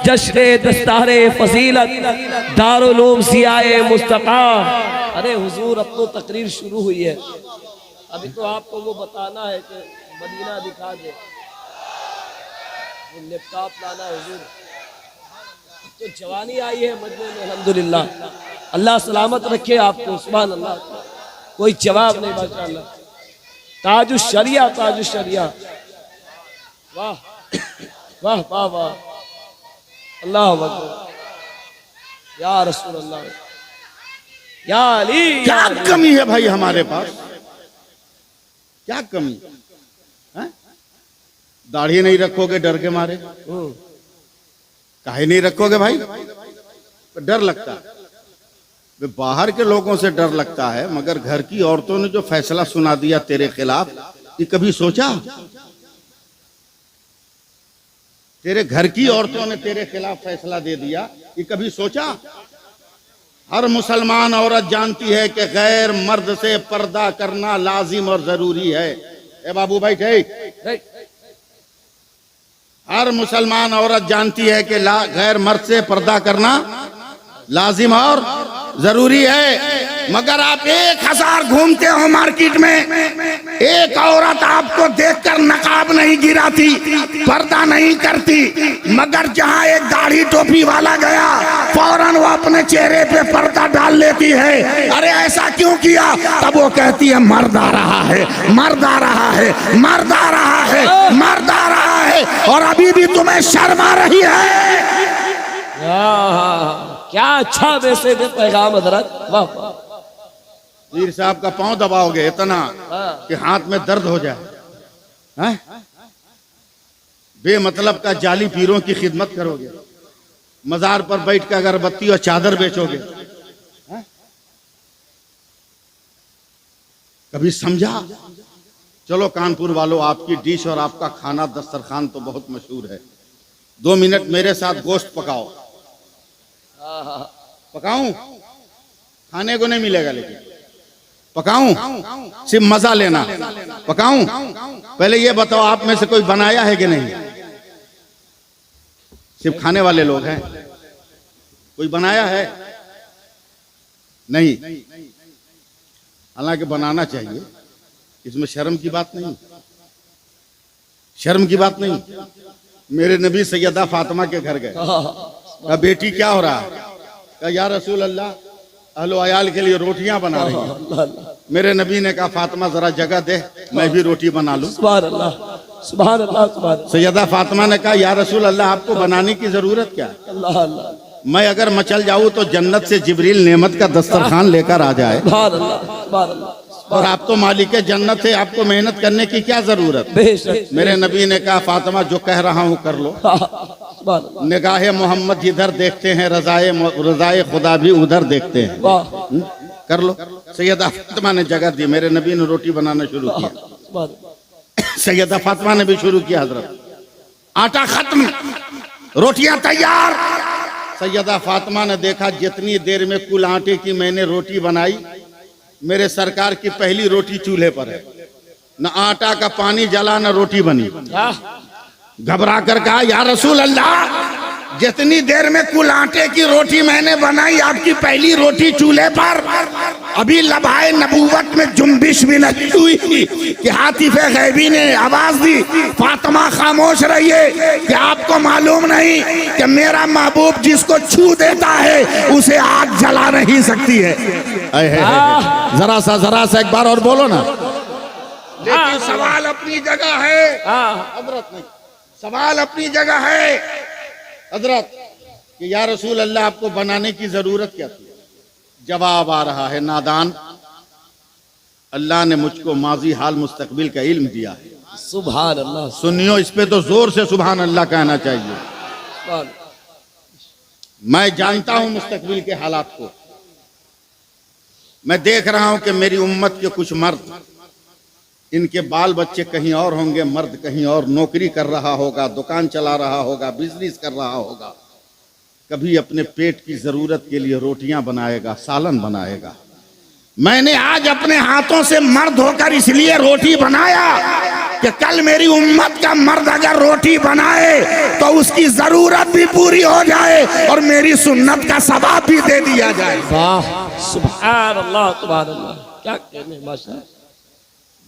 जश्न दस्तारे फजीलत, दारुल उलूम सियाए मुस्तफा। अरे हुजूर, अब तो तकरीर शुरू हुई है, अभी तो आपको वो बताना है कि मदीना दिखा दे, लैपटॉप लाना है हुजूर। तो जवानी आई है मजमे में, अल्हम्दुलिल्लाह, अल्लाह सलामत रखे आपको, सुभान अल्लाह, कोई जवाब नहीं माशाअल्लाह। ताजुश शरिया, ताजुश शरिया, वाह वाह वाह वाह, अल्लाह अकबर, या रसूल अल्लाह, या अली। क्या कमी है भाई हमारे पास? क्या कमी है? दाढ़ी नहीं रखोगे डर के मारे? काहे नहीं रखोगे भाई? डर लगता है। बाहर के लोगों से डर लगता है, मगर घर की औरतों ने जो फैसला सुना दिया तेरे खिलाफ, ये कभी सोचा? तेरे घर की औरतों ने तेरे खिलाफ फैसला दे दिया, ये कभी सोचा? हर मुसलमान औरत जानती है कि गैर मर्द से पर्दा करना लाजिम और जरूरी है। ए बाबू भाई, ठीक? हर मुसलमान औरत जानती है कि गैर मर्द से पर्दा करना लाजिम और जरूरी है, मगर आप 1000 घूमते हो मार्केट में, एक औरत आपको देखकर नकाब नहीं गिराती, पर्दा नहीं करती, मगर जहां एक दाढ़ी टोपी वाला गया, फौरन वो अपने चेहरे पे पर्दा डाल लेती है। अरे ऐसा क्यों किया? तब वो कहती है मर्द आ रहा है, मर्द आ रहा है, मर्द आ रहा है, मर्द आ रहा है, और अभी भी तुम्हें शर्म आ रही है। क्या अच्छा वैसे दे पैगाम हजरत, वाह वाह। पीर साहब का पांव दबाओगे इतना कि हाथ में दर्द हो जाए, हैं? बेमतलब का जाली पीरों की खिदमत करोगे, मजार पर बैठ कर अगरबत्ती और चादर बेचोगे, हैं? कभी समझा चलो कानपुर वालों, आपकी डिश और आपका खाना दस्तरखान तो बहुत मशहूर है। 2 मिनट मेरे साथ गोश्त पकाओ। पकाऊं? खाने को नहीं मिलेगा, लेकिन पकाऊं, सिर्फ मजा लेना। पकाऊं? पहले ये बताओ, आप में से कोई बनाया है कि नहीं? सिर्फ खाने वाले लोग हैं, कोई बनाया है? नहीं। हालांकि बनाना चाहिए, इसमें शर्म की बात नहीं, शर्म की बात नहीं। मेरे नबी सैयदा फातिमा के घर गए, कहा बेटी क्या हो रहा है? कहा या रसूल अल्लाह, अहलो अयाल के लिए रोटियां बना रही हैं। मेरे नबी ने कहा फातिमा जरा जगह दे, मैं भी रोटी बना लूं। सुभान अल्लाह, सुभान अल्लाह, सुभान अल्लाह। सैयदा फातिमा ने कहा या रसूल अल्लाह, आपको बनाने की जरूरत क्या है? अल्लाह अल्लाह, मैं अगर मचल जाऊं तो जन्नत से जिब्रील नेमत का दस्तरखान लेकर आ जाए, सुभान अल्लाह, सुभान अल्लाह। और आप तो मालिक जन्नत है, आपको मेहनत करने की क्या जरूरत? बेशक। मेरे नबी ने कहा फातिमा जो कह रहा हूं कर लो। सुभान अल्लाह, निगाहे मोहम्मद जिधर देखते हैं, रजाए खुदा भी उधर देखते हैं। वाह, कर लो। सैयदा फातिमा ने जगह दी, मेरे नबी ने रोटी बनाना शुरू किया। सुभान अल्लाह। सैयदा फातिमा ने भी शुरू किया। हजरत आटा खत्म, रोटियां तैयार। सैयदा फातिमा ने देखा जितनी देर में कुल आटे की मैंने रोटी बनाई, मेरे सरकार की पहली रोटी चूल्हे पर है। न आटा का पानी जला न रोटी बनी। घबरा कर कहा या रसूल अल्लाह, जितनी देर में कुल आटे की रोटी मैंने बनाई, आपकी पहली रोटी चूल्हे पर, अभी लबाए नबूवत में जुम्बिश भी नहीं हुई कि हातिफे गैबी ने आवाज दी फातिमा खामोश रहिए, कि आपको मालूम नहीं कि मेरा महबूब जिसको छू देता है उसे आग जला नहीं सकती है। जरा सा एक बार और बोलो ना। लेकिन सवाल अपनी जगह है हजरत, नहीं सवाल अपनी जगह है हजरत, कि या रसूल अल्लाह आपको बनाने की जरूरत क्या थी? जवाब आ रहा है नादान, अल्लाह ने मुझको माजी हाल मुस्तकबिल का इल्म दिया है। सुभान अल्लाह, सुनियो, इस पे तो जोर से सुभान अल्लाह कहना चाहिए। सुभान। मैं जानता हूं मुस्तकबिल के हालात को। मैं देख रहा हूं कि मेरी उम्मत के कुछ मर्द, इनके बाल बच्चे कहीं और होंगे, मर्द कहीं और नौकरी कर रहा होगा, दुकान चला रहा होगा, बिजनेस कर रहा होगा, कभी अपने पेट की जरूरत के लिए रोटियां बनाएगा, सालन बनाएगा। मैंने आज अपने हाथों से मर्द होकर इसलिए रोटी बनाया कि कल मेरी उम्मत का मर्द अगर रोटी बनाए तो उसकी जरूरत भी पूरी हो जाए और मेरी सुन्नत का सवाब भी दे दिया जाए। वाह, सुभान अल्लाह, सुभान अल्लाह, क्या कहने, माशाअल्लाह।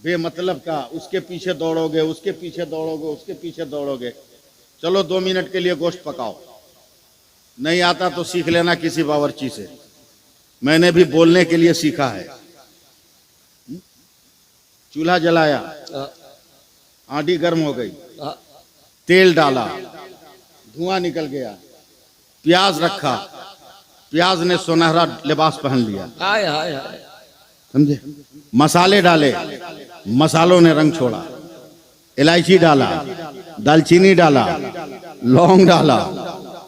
बेमतलब का उसके पीछे दौड़ोगे, उसके पीछे दौड़ोगे, उसके पीछे दौड़ोगे। चलो 2 मिनट के लिए गोश्त पकाओ, नहीं आता तो सीख लेना किसी बावर्ची से। मैंने भी बोलने के लिए सीखा है। चूल्हा जलाया, आटी गर्म हो गई, तेल डाला, धुआं निकल गया, प्याज रखा, प्याज ने सुनहरा लिबास पहन लिया, हाय हाय हाय, समझे। मसाले डाले, मसालों ने रंग छोड़ा, इलायची डाला, दालचीनी डाला, लौंग डाला,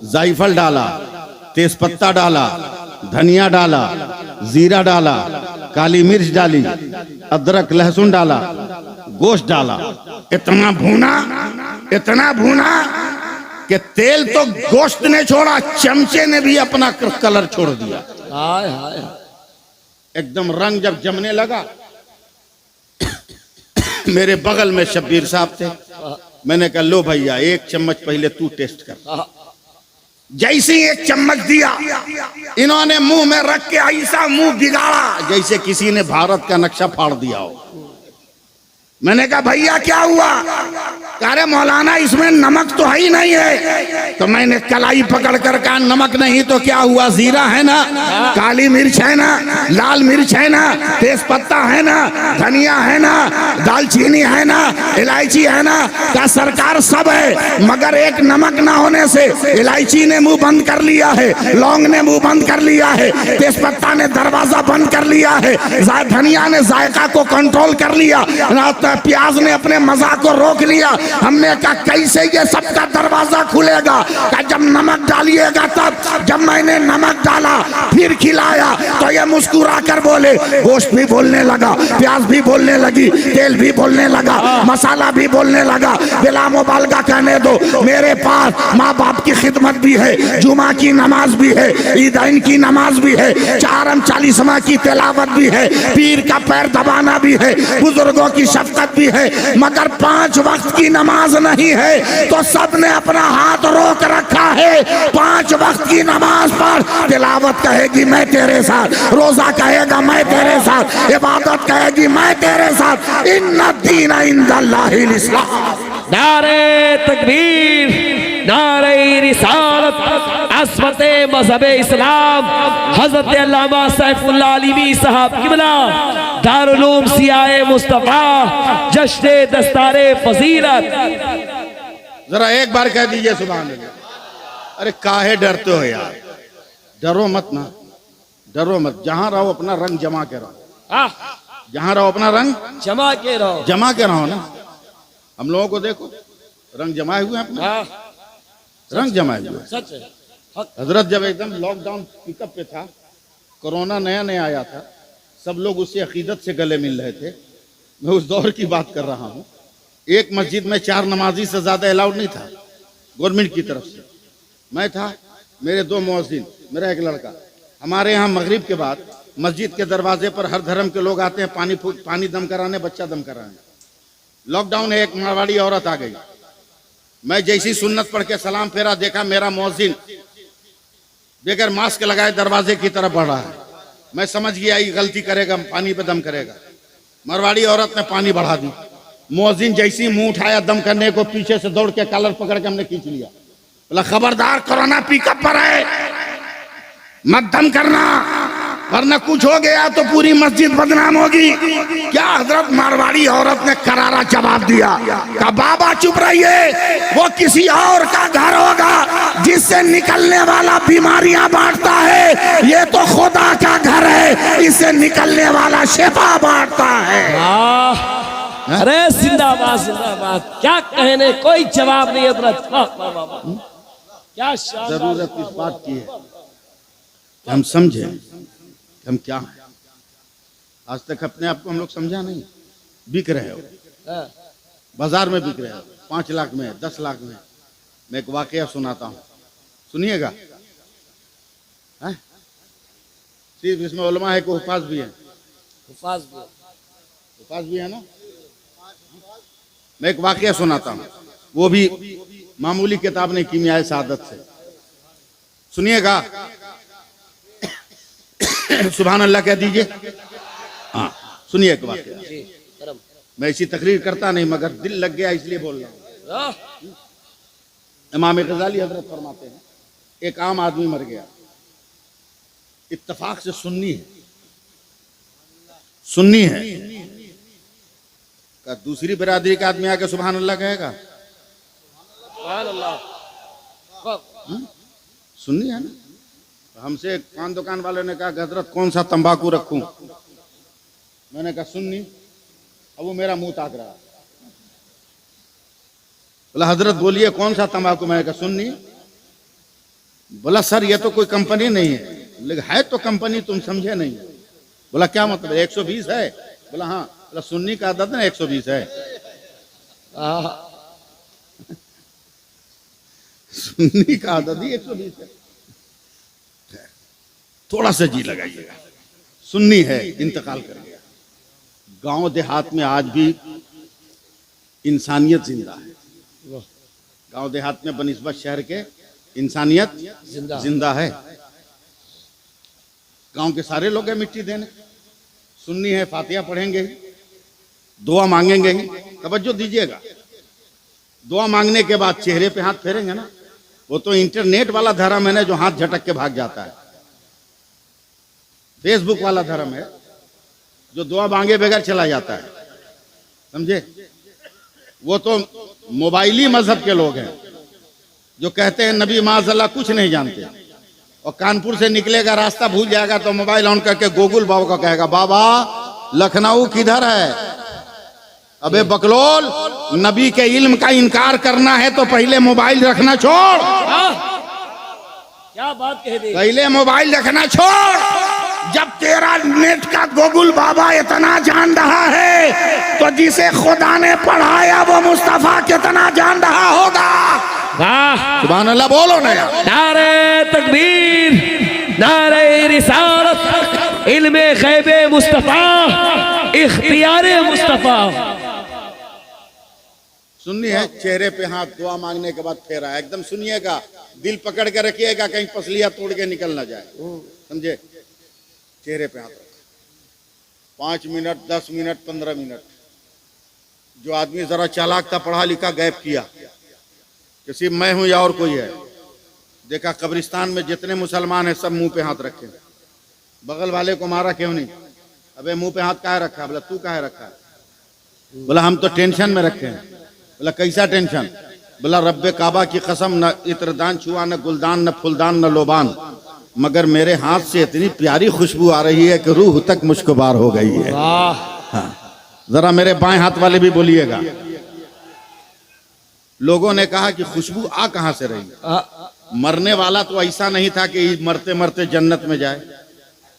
जायफल डाला, तेजपत्ता डाला, धनिया डाला, जीरा डाला, काली मिर्च डाली, अदरक लहसुन डाला, गोश्त डाला। इतना भूना कि तेल तो गोश्त ने छोड़ा, चमचे ने भी अपना कलर छोड़ दिया। हाय हाय, एकदम रंग जब जमने लगा, मेरे बगल में शब्बीर साहब थे। मैंने कहा लो भैया, 1 चम्मच पहले तू टेस्ट कर। जैसे ही 1 चम्मच दिया, इन्होंने मुंह में रख के ऐसा मुंह बिगाड़ा जैसे किसी ने भारत का नक्शा फाड़ दिया हो। मैंने कहा भैया क्या हुआ? अरे मौलाना इसमें नमक तो है ही नहीं है। तो मैंने कलाई पकड़ कर कहा नमक नहीं तो क्या हुआ? जीरा है ना, काली मिर्च है ना, लाल मिर्च है ना, तेज पत्ता है ना, धनिया है ना, दालचीनी है ना, इलायची है ना। क्या सरकार सब है, मगर एक नमक ना होने से इलायची ने मुंह बंद कर लिया है, लौंग ने मुंह बंद कर लिया है, तेज पत्ता ने दरवाजा बंद कर लिया है, धनिया ने जायका को कंट्रोल कर लिया, प्याज ने अपने मजाक को रोक लिया। हमने कहा कैसे ये सबका दरवाजा खुलेगा? कहा जब नमक डालिएगा तब। जब मैंने नमक डाला फिर खिलाया तो तो ये मुस्कुरा कर बोले, गोश्त भी बोलने लगा, प्याज भी बोलने लगी, तेल भी बोलने लगा, मसाला भी बोलने लगा। बिला मुबालगा कहने दो, मेरे पास माँ बाप की खिदमत भी है, जुमा की नमाज भी है, ईदैन की नमाज भी है, चारम चालीसमा की तिलावत भी है, पीर का पैर दबाना भी है, बुजुर्गों की शफकत भी है, मगर 5 वक्त की नमाज नहीं है। तो सबने अपना हाथ रोक रखा है। 5 वक्त की नमाज पर तिलावत कहेगी मैं तेरे साथ, रोजा कहेगा मैं तेरे साथ, इबादत कहेगी मैं तेरे साथ। इन्ना दीन इंदल्लाहिल इस्लाम। नारे तकबीर, नारे रिसालत, असमते मजहबे इस्लाम, हजरत अल्लामा सैफुल्लाह अलीमी साहब किबला, दारुल उलूम सियाए मुस्तफा, जश्न दस्तारे फजीलत। जरा एक बार कह दीजिए सुभान अल्लाह। अरे काहे डरते हो यार, डरो मत ना, डरो मत। जहां रहो अपना रंग जमा के रहो, जहां रहो अपना रंग जमा के रहो, जमा के रहो ना। हम लोगों को देखो रंग जमाए हुए हैं अपना, रंग जमाए हुए। सच है। हजरत जब एकदम लॉकडाउन पिकअप पे था, कोरोना नया नया आया था, सब लोग उससे अकीदत से गले मिल रहे थे। मैं उस दौर की बात कर रहा हूँ। एक मस्जिद में 4 नमाजी से ज्यादा अलाउड नहीं था गवर्नमेंट की तरफ से। मैं था, मेरे 2 मुअज्जिन, मेरा एक लड़का। हमारे यहाँ मगरिब के बाद मस्जिद के दरवाजे पर हर धर्म के लोग आते हैं पानी दम कराने, बच्चा दम कराने। लॉकडाउन है, एक मारवाड़ी औरत आ गई। मैं जैसी सुन्नत पढ़ के सलाम फेरा, देखा मेरा मुअज्जिन बगैर मास्क लगाए दरवाजे की तरफ बढ़ रहा है। मैं समझ गया ये गलती करेगा, पानी पे दम करेगा। मारवाड़ी औरत ने पानी बढ़ा दी। मुअज्जिन जैसी मुंह उठाया दम करने को, पीछे से दौड़ के कॉलर पकड़ के हमने खींच लिया। बोला खबरदार, कोरोना पिकअप पर है, मत दम करना, वरना कुछ हो गया तो पूरी मस्जिद बदनाम होगी। क्या हजरत मारवाड़ी औरत ने करारा जवाब दिया, कहा बाबा चुप रहिए, वो किसी और का घर होगा जिससे निकलने वाला बीमारियां बांटता है, ये तो खुदा का घर है, इससे निकलने वाला शिफा बांटता है। अरे जिंदाबाद जिंदाबाद, क्या कहने, कोई जवाब नहीं हजरत। क्या जरूरत इस बात की है कि हम समझे हम क्या हैं। आज तक अपने आप को हम लोग समझा नहीं। बिक रहे हो, बाजार में बिक रहे हो, 5 लाख में, 10 लाख में। मैं एक वाकया सुनाता हूँ, सुनिएगा। सिर्फ इसमें उलमा है, को हुफाज भी है, हुफाज भी है ना। मैं एक वाकया सुनाता हूँ, वो भी मामूली किताब नहीं, कीमियाए सादत से। सुनिएगा, सुभान अल्लाह कह दीजिए। हाँ सुनिए एक वाकया। मैं ऐसी तकरीर करता नहीं, मगर दिल लग गया इसलिए बोल रहा हूँ। इमाम गजाली हजरत फरमाते हैं, एक आम आदमी मर गया, इत्तफाक से सुन्नी है, सुन्नी है। का दूसरी बिरादरी का आदमी आके सुभान अल्लाह कहेगा? सुन्नी है ना। हमसे एक पान दुकान वाले ने कहा हजरत कौन सा तंबाकू रखूं? मैंने कहा सुन्नी। अब वो मेरा मुंह ताक रहा। बोला हजरत बोलिए कौन सा तंबाकू? मैंने कहा सुन्नी। बोला सर ये तो कोई कंपनी नहीं है। लेकिन है तो कंपनी, तुम समझे नहीं। बोला क्या मतलब, 120 है? बोला हाँ। बोला सुन्नी का आदत ना 120 है। सुन्नी का आदत ही 120 है। थोड़ा सा जी लगाइएगा, सुन्नी है, इंतकाल कर गया। गांव देहात में आज भी इंसानियत जिंदा है। गांव देहात में बनिस्बत शहर के इंसानियत जिंदा है। गांव के सारे लोग हैं मिट्टी देने। सुन्नी है, फातिहा पढ़ेंगे, दुआ मांगेंगे ही। तवज्जो दीजिएगा, दुआ मांगने के बाद चेहरे पे हाथ फेरेंगे ना। वो तो इंटरनेट वाला धर्म है ना, जो हाथ झटक के भाग जाता है। फेसबुक वाला धर्म है जो दुआ मांगे बगैर चला जाता है, समझे। वो तो मोबाइली मजहब के लोग हैं जो कहते हैं नबी माज़अल्लाह कुछ नहीं जानते, और कानपुर से निकलेगा, रास्ता भूल जाएगा तो मोबाइल ऑन करके गूगल बाबा का कहेगा बाबा लखनऊ किधर है? अबे बकलोल, नबी के इल्म का इनकार करना है तो पहले मोबाइल रखना छोड़। क्या बात कह दी। पहले मोबाइल रखना छोड़, जब तेरा नेट का गोगुल बाबा इतना जान रहा है तो जिसे खुदा ने पढ़ाया वो मुस्तफा कितना जान रहा होगा। वाह, सुभान अल्लाह बोलो ना यार। नारे तकबीर, नारे रिसालत, इल्मे गैबे मुस्तफा, इख्तियारे मुस्तफा। सुननी है, चेहरे पे हाथ, दुआ मांगने के बाद फेरा, एकदम सुनिएगा, दिल पकड़ के रखिएगा, कहीं पसलियां तोड़ के निकल ना जाए, समझे। चेहरे पे हाथ रखो, 5 मिनट, 10 मिनट, 15 मिनट। जो आदमी जरा चालाक था, पढ़ा लिखा, गैप किया, किसी मैं हूं या और कोई है, देखा कब्रिस्तान में जितने मुसलमान हैं सब मुंह पे हाथ रखे। बगल वाले को मारा क्यों नहीं? अबे मुंह पे हाथ काहे रखा है? बोला तू काहे रखा है? बोला हम तो टेंशन में रखे हैं। बोला कैसा टेंशन? बोला रब्बे काबा की कसम, न इत्रदान छुआ, न गुलदान, न फुलदान, न लोबान, मगर मेरे हाथ से इतनी प्यारी खुशबू आ रही है कि रूह तक मुश्कबार हो गई है। हाँ, जरा मेरे बाएं हाथ वाले भी बोलिएगा। लोगों ने कहा कि खुशबू आ कहां से रही? मरने वाला तो ऐसा नहीं था कि मरते मरते जन्नत में जाए।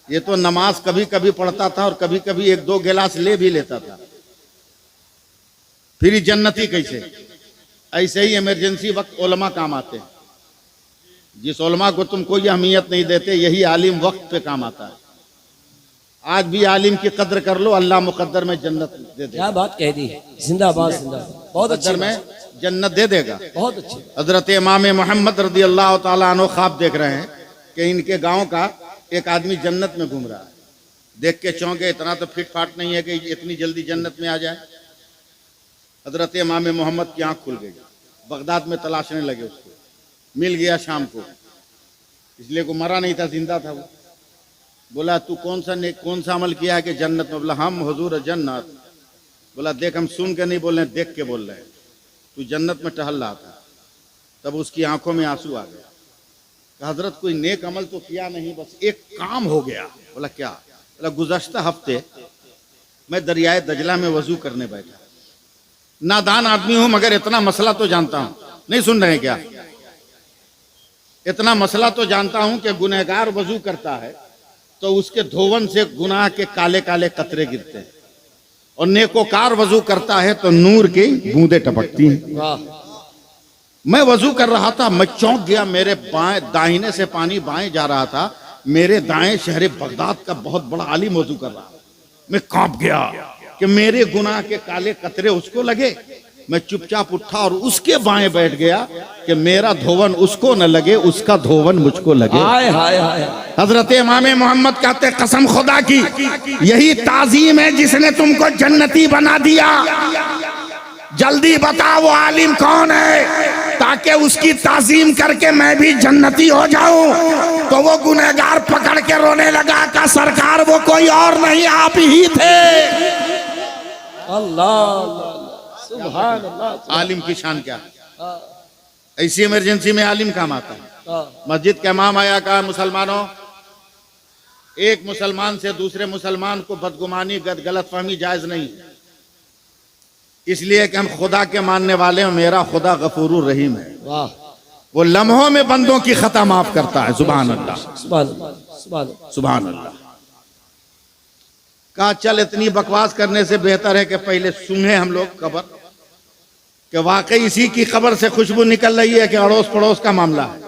ये तो नमाज कभी कभी पढ़ता था और कभी कभी 1-2 गिलास ले भी लेता था, फिर जन्नती कैसे? ऐसे ही इमरजेंसी वक्त उलमा काम आते हैं। जिस उलमा को तुम कोई अहमियत नहीं देते, यही आलिम वक्त पे काम आता है। आज भी आलिम की कद्र कर लो, अल्लाह मुकद्दर में जन्नत दे देगा। क्या बात कह दी, जिंदाबाद जिंदाबाद, बहुत अच्छे में जन्नत दे देगा, बहुत अच्छे। हजरत इमाम मोहम्मद रदी अल्लाह ताला अन्हु ख्वाब देख रहे हैं कि इनके गांव का एक आदमी जन्नत में घूम रहा है। देख के चौंके, इतना तो फिट फाट नहीं है कि इतनी जल्दी जन्नत में आ जाए। हजरत इमाम मोहम्मद की आंख खुल गई, बगदाद में तलाशने लगे, उसको मिल गया शाम को, इसलिए को मरा नहीं था, जिंदा था वो। बोला तू कौन सा अमल किया है कि जन्नत में? बोला हम हुजूर जन्नत। बोला देख, हम सुन के नहीं बोल रहे, देख के बोल रहे हैं, तू जन्नत में टहल रहा था। तब उसकी आंखों में आंसू आ गए। हजरत कोई नेक अमल तो किया नहीं, बस एक काम हो गया। बोला क्या? बोला गुज़श्ता हफ्ते मैं दरियाए दजला में वजू करने बैठा। नादान आदमी हूं मगर इतना मसला तो जानता हूं, नहीं सुन रहे क्या? इतना मसला तो जानता हूं कि गुनहगार वजू करता है तो उसके धोवन से गुनाह के काले काले कतरे गिरते हैं, और नेकोकार वजू करता है तो नूर की बूंदें टपकती हैं। मैं वजू कर रहा था, मैं चौंक गया। मेरे बाएं दाहिने से पानी बाएं जा रहा था, मेरे दाएं शहर बगदाद का बहुत बड़ा आलिम वजू कर रहा। मैं कांप गया कि मेरे गुनाह के काले कतरे उसको लगे। मैं चुपचाप उठा और उसके बाएं बैठ गया कि मेरा धोवन उसको न लगे, उसका धोवन मुझको लगे। हाय हाय हाय। हजरत इमाम मोहम्मद कहते कसम खुदा की, यही ताजीम है जिसने तुमको जन्नती बना दिया। जल्दी बता वो आलिम कौन है, ताकि उसकी ताजीम करके मैं भी जन्नती हो जाऊं। तो वो गुनहगार पकड़ के रोने लगा का सरकार वो कोई और नहीं, आप ही थे। अल्लाह सुभान अल्लाह। आलिम की शान क्या? ऐसी इमरजेंसी में आलिम काम आता है। मस्जिद का इमाम आया, कहा मुसलमानों, एक मुसलमान से दूसरे मुसलमान को बदगुमानी गलतफहमी जायज नहीं, इसलिए कि हम खुदा के मानने वाले हैं। मेरा खुदा गफूरुर रहीम है, वाह, वो लम्हों में बंदों की खता माफ करता है। सुभान अल्लाह, सुभान अल्लाह, सुभान अल्लाह, सुभान अल्लाह। कहा चल इतनी बकवास करने से बेहतर है कि पहले सुने हम लोग कब्र, कि वाकई इसी की कब्र से खुशबू निकल रही है कि अड़ोस पड़ोस का मामला है।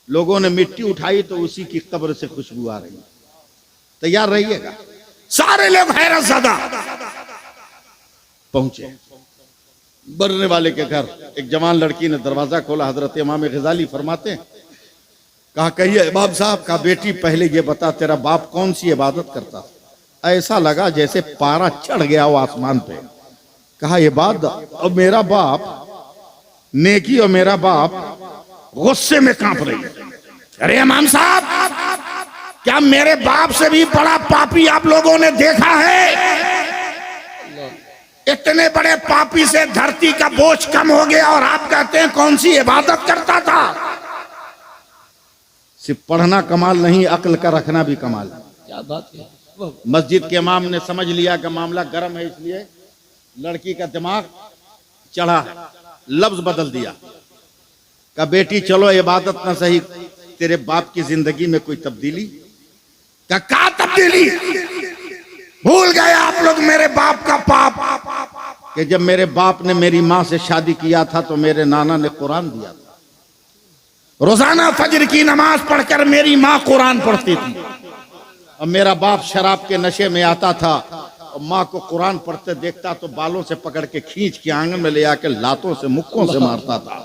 लोगों ने मिट्टी उठाई तो उसी की कब्र से खुशबू आ रही है। तैयार रहिएगा। सारे लोग हैरत ज़दा पहुंचे मरने वाले के घर। एक जवान लड़की ने दरवाजा खोला। हजरत इमाम गजाली फरमाते हैं, कहा कहिए इमाम साहब का बेटी, पहले ये बता तेरा बाप कौन सी इबादत करता था? ऐसा लगा जैसे पारा चढ़ गया वो आसमान पे। कहा इबादत? और मेरा बाप नेकी और मेरा बाप गुस्से में कांप रही है। अरे इमाम साहब, क्या मेरे बाप से भी बड़ा पापी आप लोगों ने देखा है? इतने बड़े पापी से धरती का बोझ कम हो गया और आप कहते हैं कौन सी इबादत करता था? सिर्फ पढ़ना कमाल नहीं, अक्ल का रखना भी कमाल है। क्या बात है। मस्जिद के इमाम ने समझ लिया कि मामला गर्म है, इसलिए लड़की का दिमाग चढ़ा है, लफ्ज बदल दिया। कहा बेटी चलो इबादत ना सही, तेरे बाप की जिंदगी में कोई तब्दीली? क्या तब्दीली? भूल गए आप लोग मेरे बाप का पाप कि जब मेरे बाप ने मेरी माँ से शादी किया था तो मेरे नाना ने कुरान दिया था। रोजाना फजर की नमाज पढ़कर मेरी माँ कुरान पढ़ती थी और मेरा बाप शराब के नशे में आता था और माँ को कुरान पढ़ते देखता तो बालों से पकड़ के खींच के आंगन में ले आकर लातों से मुक्कों से मारता था,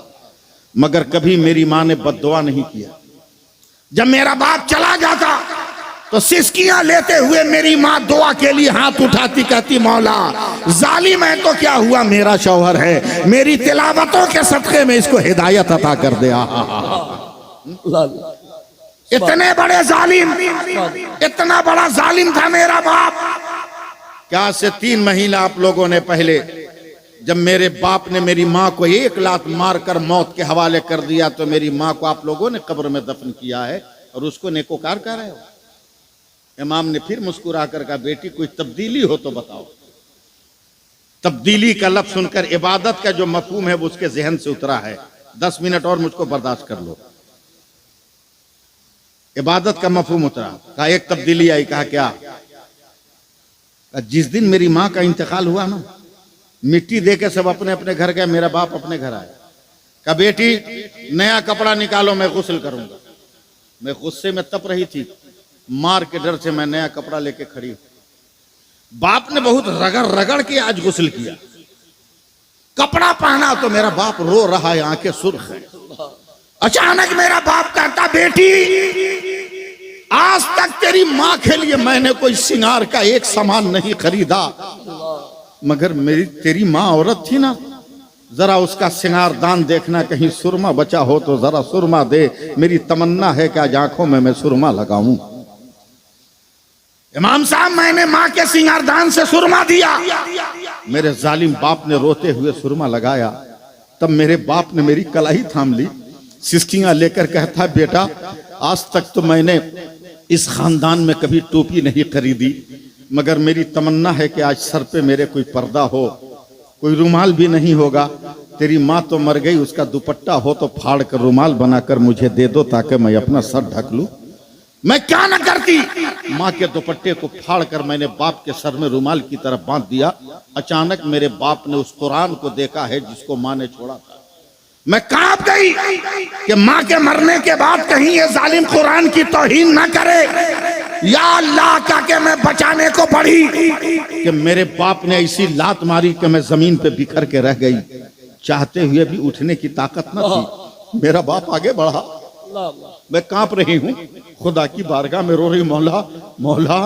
मगर कभी मेरी माँ ने बद्दुआ नहीं किया। जब मेरा बाप चला जाता तो सिसकियां लेते हुए मेरी माँ दुआ के लिए हाथ उठाती, कहती मौला जालिम है तो क्या हुआ, मेरा शौहर है, मेरी तिलावतों के सदके में इसको हिदायत अता कर दे। इतने बड़े जालिम, इतना बड़ा जालिम था मेरा बाप। क्या से 3 महीना आप लोगों ने पहले जब मेरे बाप ने मेरी माँ को 1 लात मारकर मौत के हवाले कर दिया तो मेरी माँ को आप लोगों ने कब्र में दफन किया है और उसको नेकोकार कर रहे हो। इमाम ने फिर मुस्कुरा कर कहा, बेटी कोई तब्दीली हो तो बताओ। तब्दीली का लफ्ज सुनकर इबादत का जो मफहूम है वो उसके जहन से उतरा है। 10 मिनट और मुझको बर्दाश्त कर लो। इबादत का मफहूम उतरा। कहा एक तब्दीली आई। कहा क्या? जिस दिन मेरी माँ का इंतकाल हुआ ना, मिट्टी दे के सब अपने अपने घर गए, मेरा बाप अपने घर आया। कहा बेटी नया कपड़ा निकालो, मैं गुस्ल करूंगा। मैं गुस्से में तप रही थी, मार के डर से मैं नया कपड़ा लेके खड़ी हूं। बाप ने बहुत रगड़ रगड़ के आज गुस्ल किया, कपड़ा पहना तो मेरा बाप रो रहा है, आंखें सुर्ख है। अचानक मेरा बाप कहता, बेटी आज तक तेरी माँ के लिए मैंने कोई श्रृंगार का एक सामान नहीं खरीदा, मगर मेरी तेरी माँ औरत थी ना, जरा उसका श्रृंगार दान देखना, कहीं सुरमा बचा हो तो जरा सुरमा दे। मेरी तमन्ना है कि आज आंखों में मैं सुरमा लगाऊं। इमाम साहब मैंने माँ के श्रृंगारदान से सुरमा दिया। मेरे जालिम बाप ने रोते हुए सुरमा लगाया। तब मेरे बाप ने मेरी कलाई थाम ली, सिसकियां लेकर कहता, बेटा आज तक तो मैंने इस खानदान में कभी टोपी नहीं खरीदी, मगर मेरी तमन्ना है कि आज सर पे मेरे कोई पर्दा हो, कोई रुमाल भी नहीं होगा। तेरी माँ तो मर गई, उसका दुपट्टा हो तो फाड़ कर रुमाल बनाकर मुझे दे दो ताकि मैं अपना सर ढक लूं। मैं क्या न करती। माँ के दुपट्टे को फाड़ कर मैंने बाप के सर में रुमाल की तरफ बांध दिया। अचानक मेरे बाप ने उस कुरान को देखा है जिसको माँ ने छोड़ा था। मैं कांप गई कि माँ के मरने के बाद कहीं ये जालिम कुरान की तौहीन न करे। या अल्लाह का के मैं बचाने को पड़ी कि मेरे बाप ने ऐसी लात मारी कि मैं जमीन पे बिखर के रह गई, चाहते हुए भी उठने की ताकत न थी। मेरा बाप आगे बढ़ा, मैं कांप रही हूँ, खुदा की बारगाह में रो रही, मौला मौला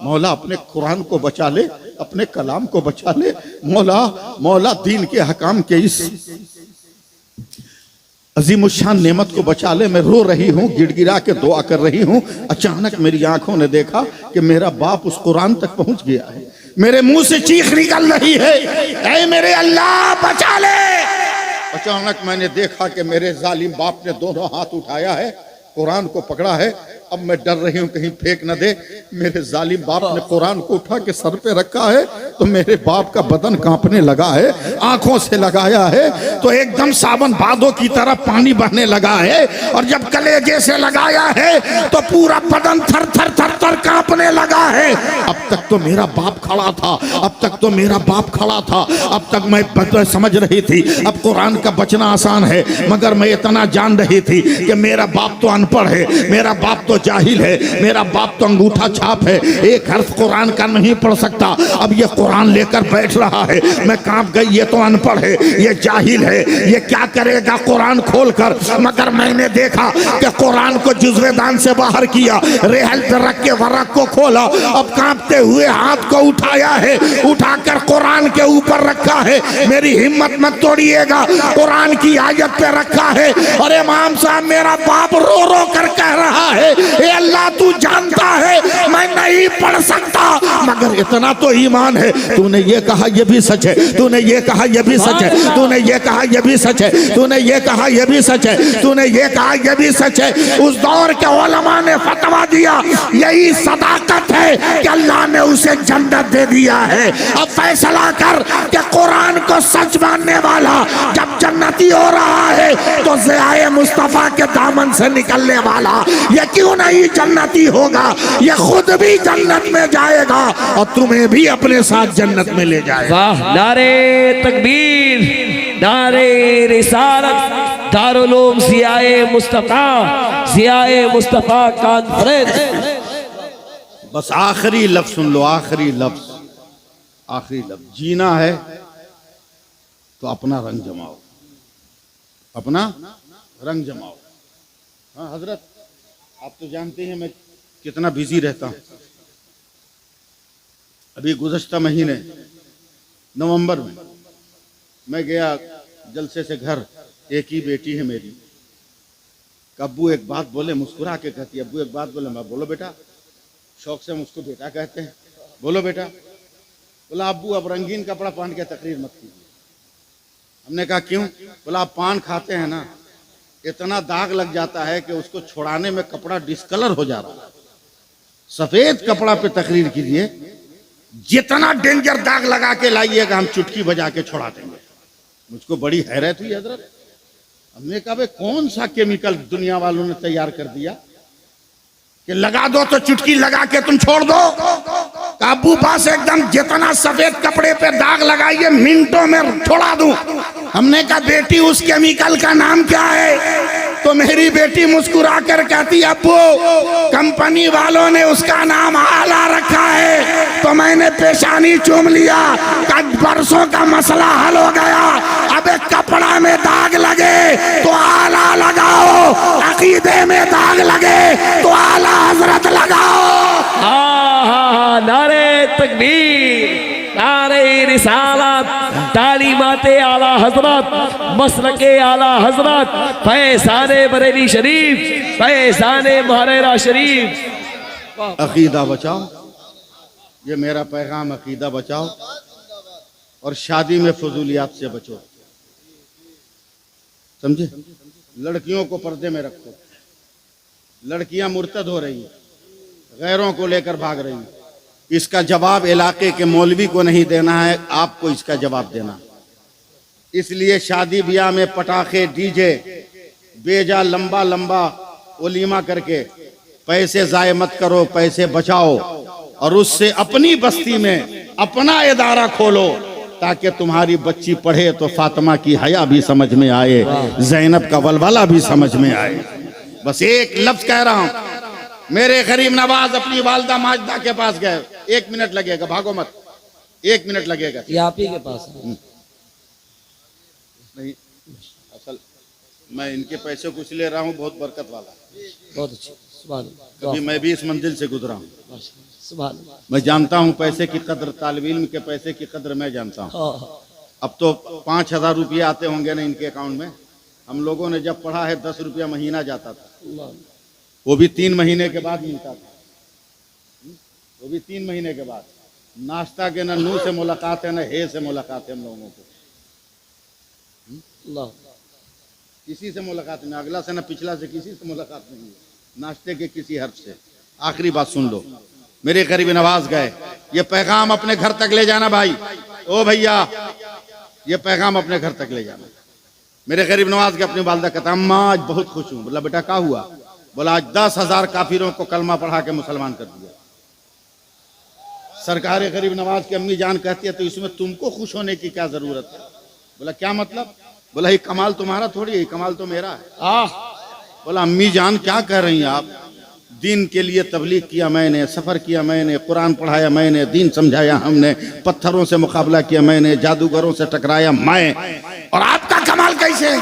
मौला अपने कुरान को बचा ले, अपने कलाम को बचा ले, मौला मौला दीन के हकाम के इस अजीमुशान नेमत को बचा ले। मैं रो रही हूँ, गिड़गिड़ा के दुआ कर रही हूँ। अचानक मेरी आंखों ने देखा कि मेरा बाप उस कुरान तक पहुंच गया है। मेरे मुंह से चीख निकल रही है, ऐ मेरे अल्लाह बचा ले। अचानक मैंने देखा कि मेरे जालिम बाप ने दोनों हाथ उठाया है, कुरान को पकड़ा है। अब मैं डर रही हूँ कहीं फेंक न दे। मेरे जालिम बाप ने कुरान को उठा के सर पे रखा है तो मेरे बाप का बदन कांपने लगा है, आंखों से लगाया है तो एकदम सावन बादों की तरह पानी बहने लगा है, और जब कलेजे से लगाया है तो पूरा बदन थर थर थर थर कांपने लगा है। अब तक तो मेरा बाप खड़ा था, अब तक तो मेरा बाप खड़ा था, अब तक मैं समझ रही थी अब कुरान का बचना आसान है, मगर मैं इतना जान रही थी कि मेरा बाप तो अनपढ़ है, मेरा बाप तो जाहिल है, मेरा बाप तो अंगूठा छाप है, एक हर्फ कुरान का नहीं पढ़ सकता। अब ये कुरान लेकर बैठ रहा है, मैं कांप गई, ये तो अनपढ़ है, ये जाहिल है, ये क्या करेगा कुरान खोलकर। मगर मैंने देखा कि कुरान को जुज़्वे दान से बाहर किया, रेहल पे रख के वरक को खोला, अब कांपते हुए हाथ को उठाया है, उठाकर कुरान के ऊपर रखा है। मेरी हिम्मत मत तोड़िएगा, कुरान की आयत पे रखा है। और इमाम साहब मेरा बाप रो रो कर कह रहा है, ए अल्लाह तू जानता है मैं नहीं पढ़ सकता, मगर इतना तो ईमान है, तूने ये कहा ये भी सच है, तूने ये कहा ये भी सच है, तूने ये कहा ये भी सच है, तूने ये कहा ये भी सच है, तूने ये कहा ये भी सच है। उस दौर के उलमा ने फतवा दिया, यही सदाकत है कि अल्लाह ने उसे जन्नत दे दिया है। अब फैसला कर कि कुरान को सच मानने वाला जब जन्नती हो रहा है तो ज़ियाए मुस्तफा के दामन से निकलने वाला ये क्यों नहीं जन्नती होगा? ये खुद भी जन्नत में जाएगा और तुम्हें भी अपने साथ जन्नत में ले जाएगा। वाह, नारे तकबीर, नारे रिसालत, दारुल उलूम ज़ियाए मुस्तफा कॉन्फ्रेंस। बस आखिरी लफ्ज सुन लो, आखिरी लफ्ज, आखिरी लफ्ज। जीना है तो अपना रंग जमाओ, अपना रंग जमाओ। हाँ हजरत, आप तो जानते हैं मैं कितना बिजी रहता हूँ। अभी गुज़श्ता महीने नवंबर में मैं गया जलसे से घर, एक ही बेटी है मेरी। अब्बू एक बात बोले, मुस्कुरा के कहती है, अब्बू एक बात बोले। मैं बोलो बेटा, शौक से हम उसको बेटा कहते हैं, बोलो बेटा। बोला अब्बू अब रंगीन कपड़ा पहन के तकरीर मत कीजिए। हमने कहा क्यों? बोला आप पान खाते हैं ना, इतना दाग लग जाता है कि उसको छुड़ाने में कपड़ा डिस्कलर हो जा रहा है। सफेद कपड़ा पे तकरीर कीजिए, जितना डेंजर दाग लगा के लाइएगा हम चुटकी बजा के छुड़ा देंगे। मुझको बड़ी हैरत हुई हजरत। हमने कहा भाई कौन सा केमिकल दुनिया वालों ने तैयार कर दिया कि लगा दो तो चुटकी लगा के तुम छोड़ दो? काबू पास एकदम जितना सफेद कपड़े पे दाग लगाइए मिनटों में छोड़ा दूं। हमने कहा बेटी उस केमिकल का नाम क्या है? तो मेरी बेटी मुस्कुरा कर कहती अब्बू कंपनी वालों ने उसका नाम आला रखा है। तो मैंने पेशानी चूम लिया, कल बरसों का मसला हल हो गया। अब एक कपड़ा में दाग लगे तो आला लगाओ, अकीदे में दाग लगे तो आला हजरत लगाओ। नारे तकबीर, नारे रिसालत, तालीमाते आला हजरत, मसलके आला हजरत, फैज़ाने बरेली शरीफ, फैज़ाने मुहर्ररा शरीफ। अकीदा बचाओ, ये मेरा पैगाम, अकीदा बचाओ और शादी में फजूलियात से बचो। समझे? लड़कियों को पर्दे में रखो। लड़कियां मुर्तद हो रही, गैरों को लेकर भाग रही। इसका जवाब इलाके के मौलवी को नहीं देना है, आपको इसका जवाब देना। इसलिए शादी ब्याह में पटाखे, डीजे, बेजा लंबा लंबा वलीमा करके पैसे जाय मत करो, पैसे बचाओ और उससे अपनी बस्ती में अपना इदारा खोलो ताकि तुम्हारी बच्ची पढ़े तो फातिमा की हया भी समझ में आए, ज़ैनब का वलवला भी समझ में आए। बस एक लफ्ज कह रहा हूं। मेरे गरीब नवाज अपनी वालदा माजदा के पास गए। 1 मिनट लगेगा, भागो मत, 1 मिनट लगेगा। ये आप ही के पास है? नहीं, असल मैं इनके पैसे कुछ ले रहा हूँ, बहुत बरकत वाला। बहुत अच्छी, सुभान अल्लाह। कभी मैं भी इस मंजिल से गुजरा हूँ, सुभान अल्लाह। मैं जानता हूँ पैसे की कदर, तालिब इल्म के पैसे की कदर मैं जानता हूँ। अब तो 5,000 रुपये आते होंगे ना इनके अकाउंट में। हम लोगों ने जब पढ़ा है 10 रुपया महीना जाता था, वो भी 3 महीने के बाद मिलता था, वो भी 3 महीने के बाद। नाश्ता के न नू से मुलाकात है न हे से मुलाकात है हम लोगों को, किसी से मुलाकात नहीं, अगला से न पिछला से किसी से मुलाकात नहीं है, नाश्ते के किसी हर्फ से। आखिरी बात सुन लो, मेरे करीब नवाज गए, ये पैगाम अपने घर तक ले जाना भाई, ओ भैया ये पैगाम अपने घर तक ले जाना। मेरे गरीब नवाज के अपनी वालदा कहता अम्मा आज बहुत खुश हूँ। बोला बेटा क्या हुआ? बोला आज 10,000 काफिरों को कलमा पढ़ा के मुसलमान कर दिया। सरकार गरीब नवाज की अम्मी जान कहती है तो इसमें तुमको खुश होने की क्या जरूरत है? बोला क्या मतलब? बोला ये कमाल तुम्हारा थोड़ी है, कमाल तो मेरा है। बोला अम्मी जान क्या कह रही हैं आप? दीन के लिए तबलीग किया मैंने, सफ़र किया मैंने, कुरान पढ़ाया मैंने, दीन समझाया हमने, पत्थरों से मुकाबला किया मैंने, जादूगरों से टकराया मैं, और आपका कमाल कैसे?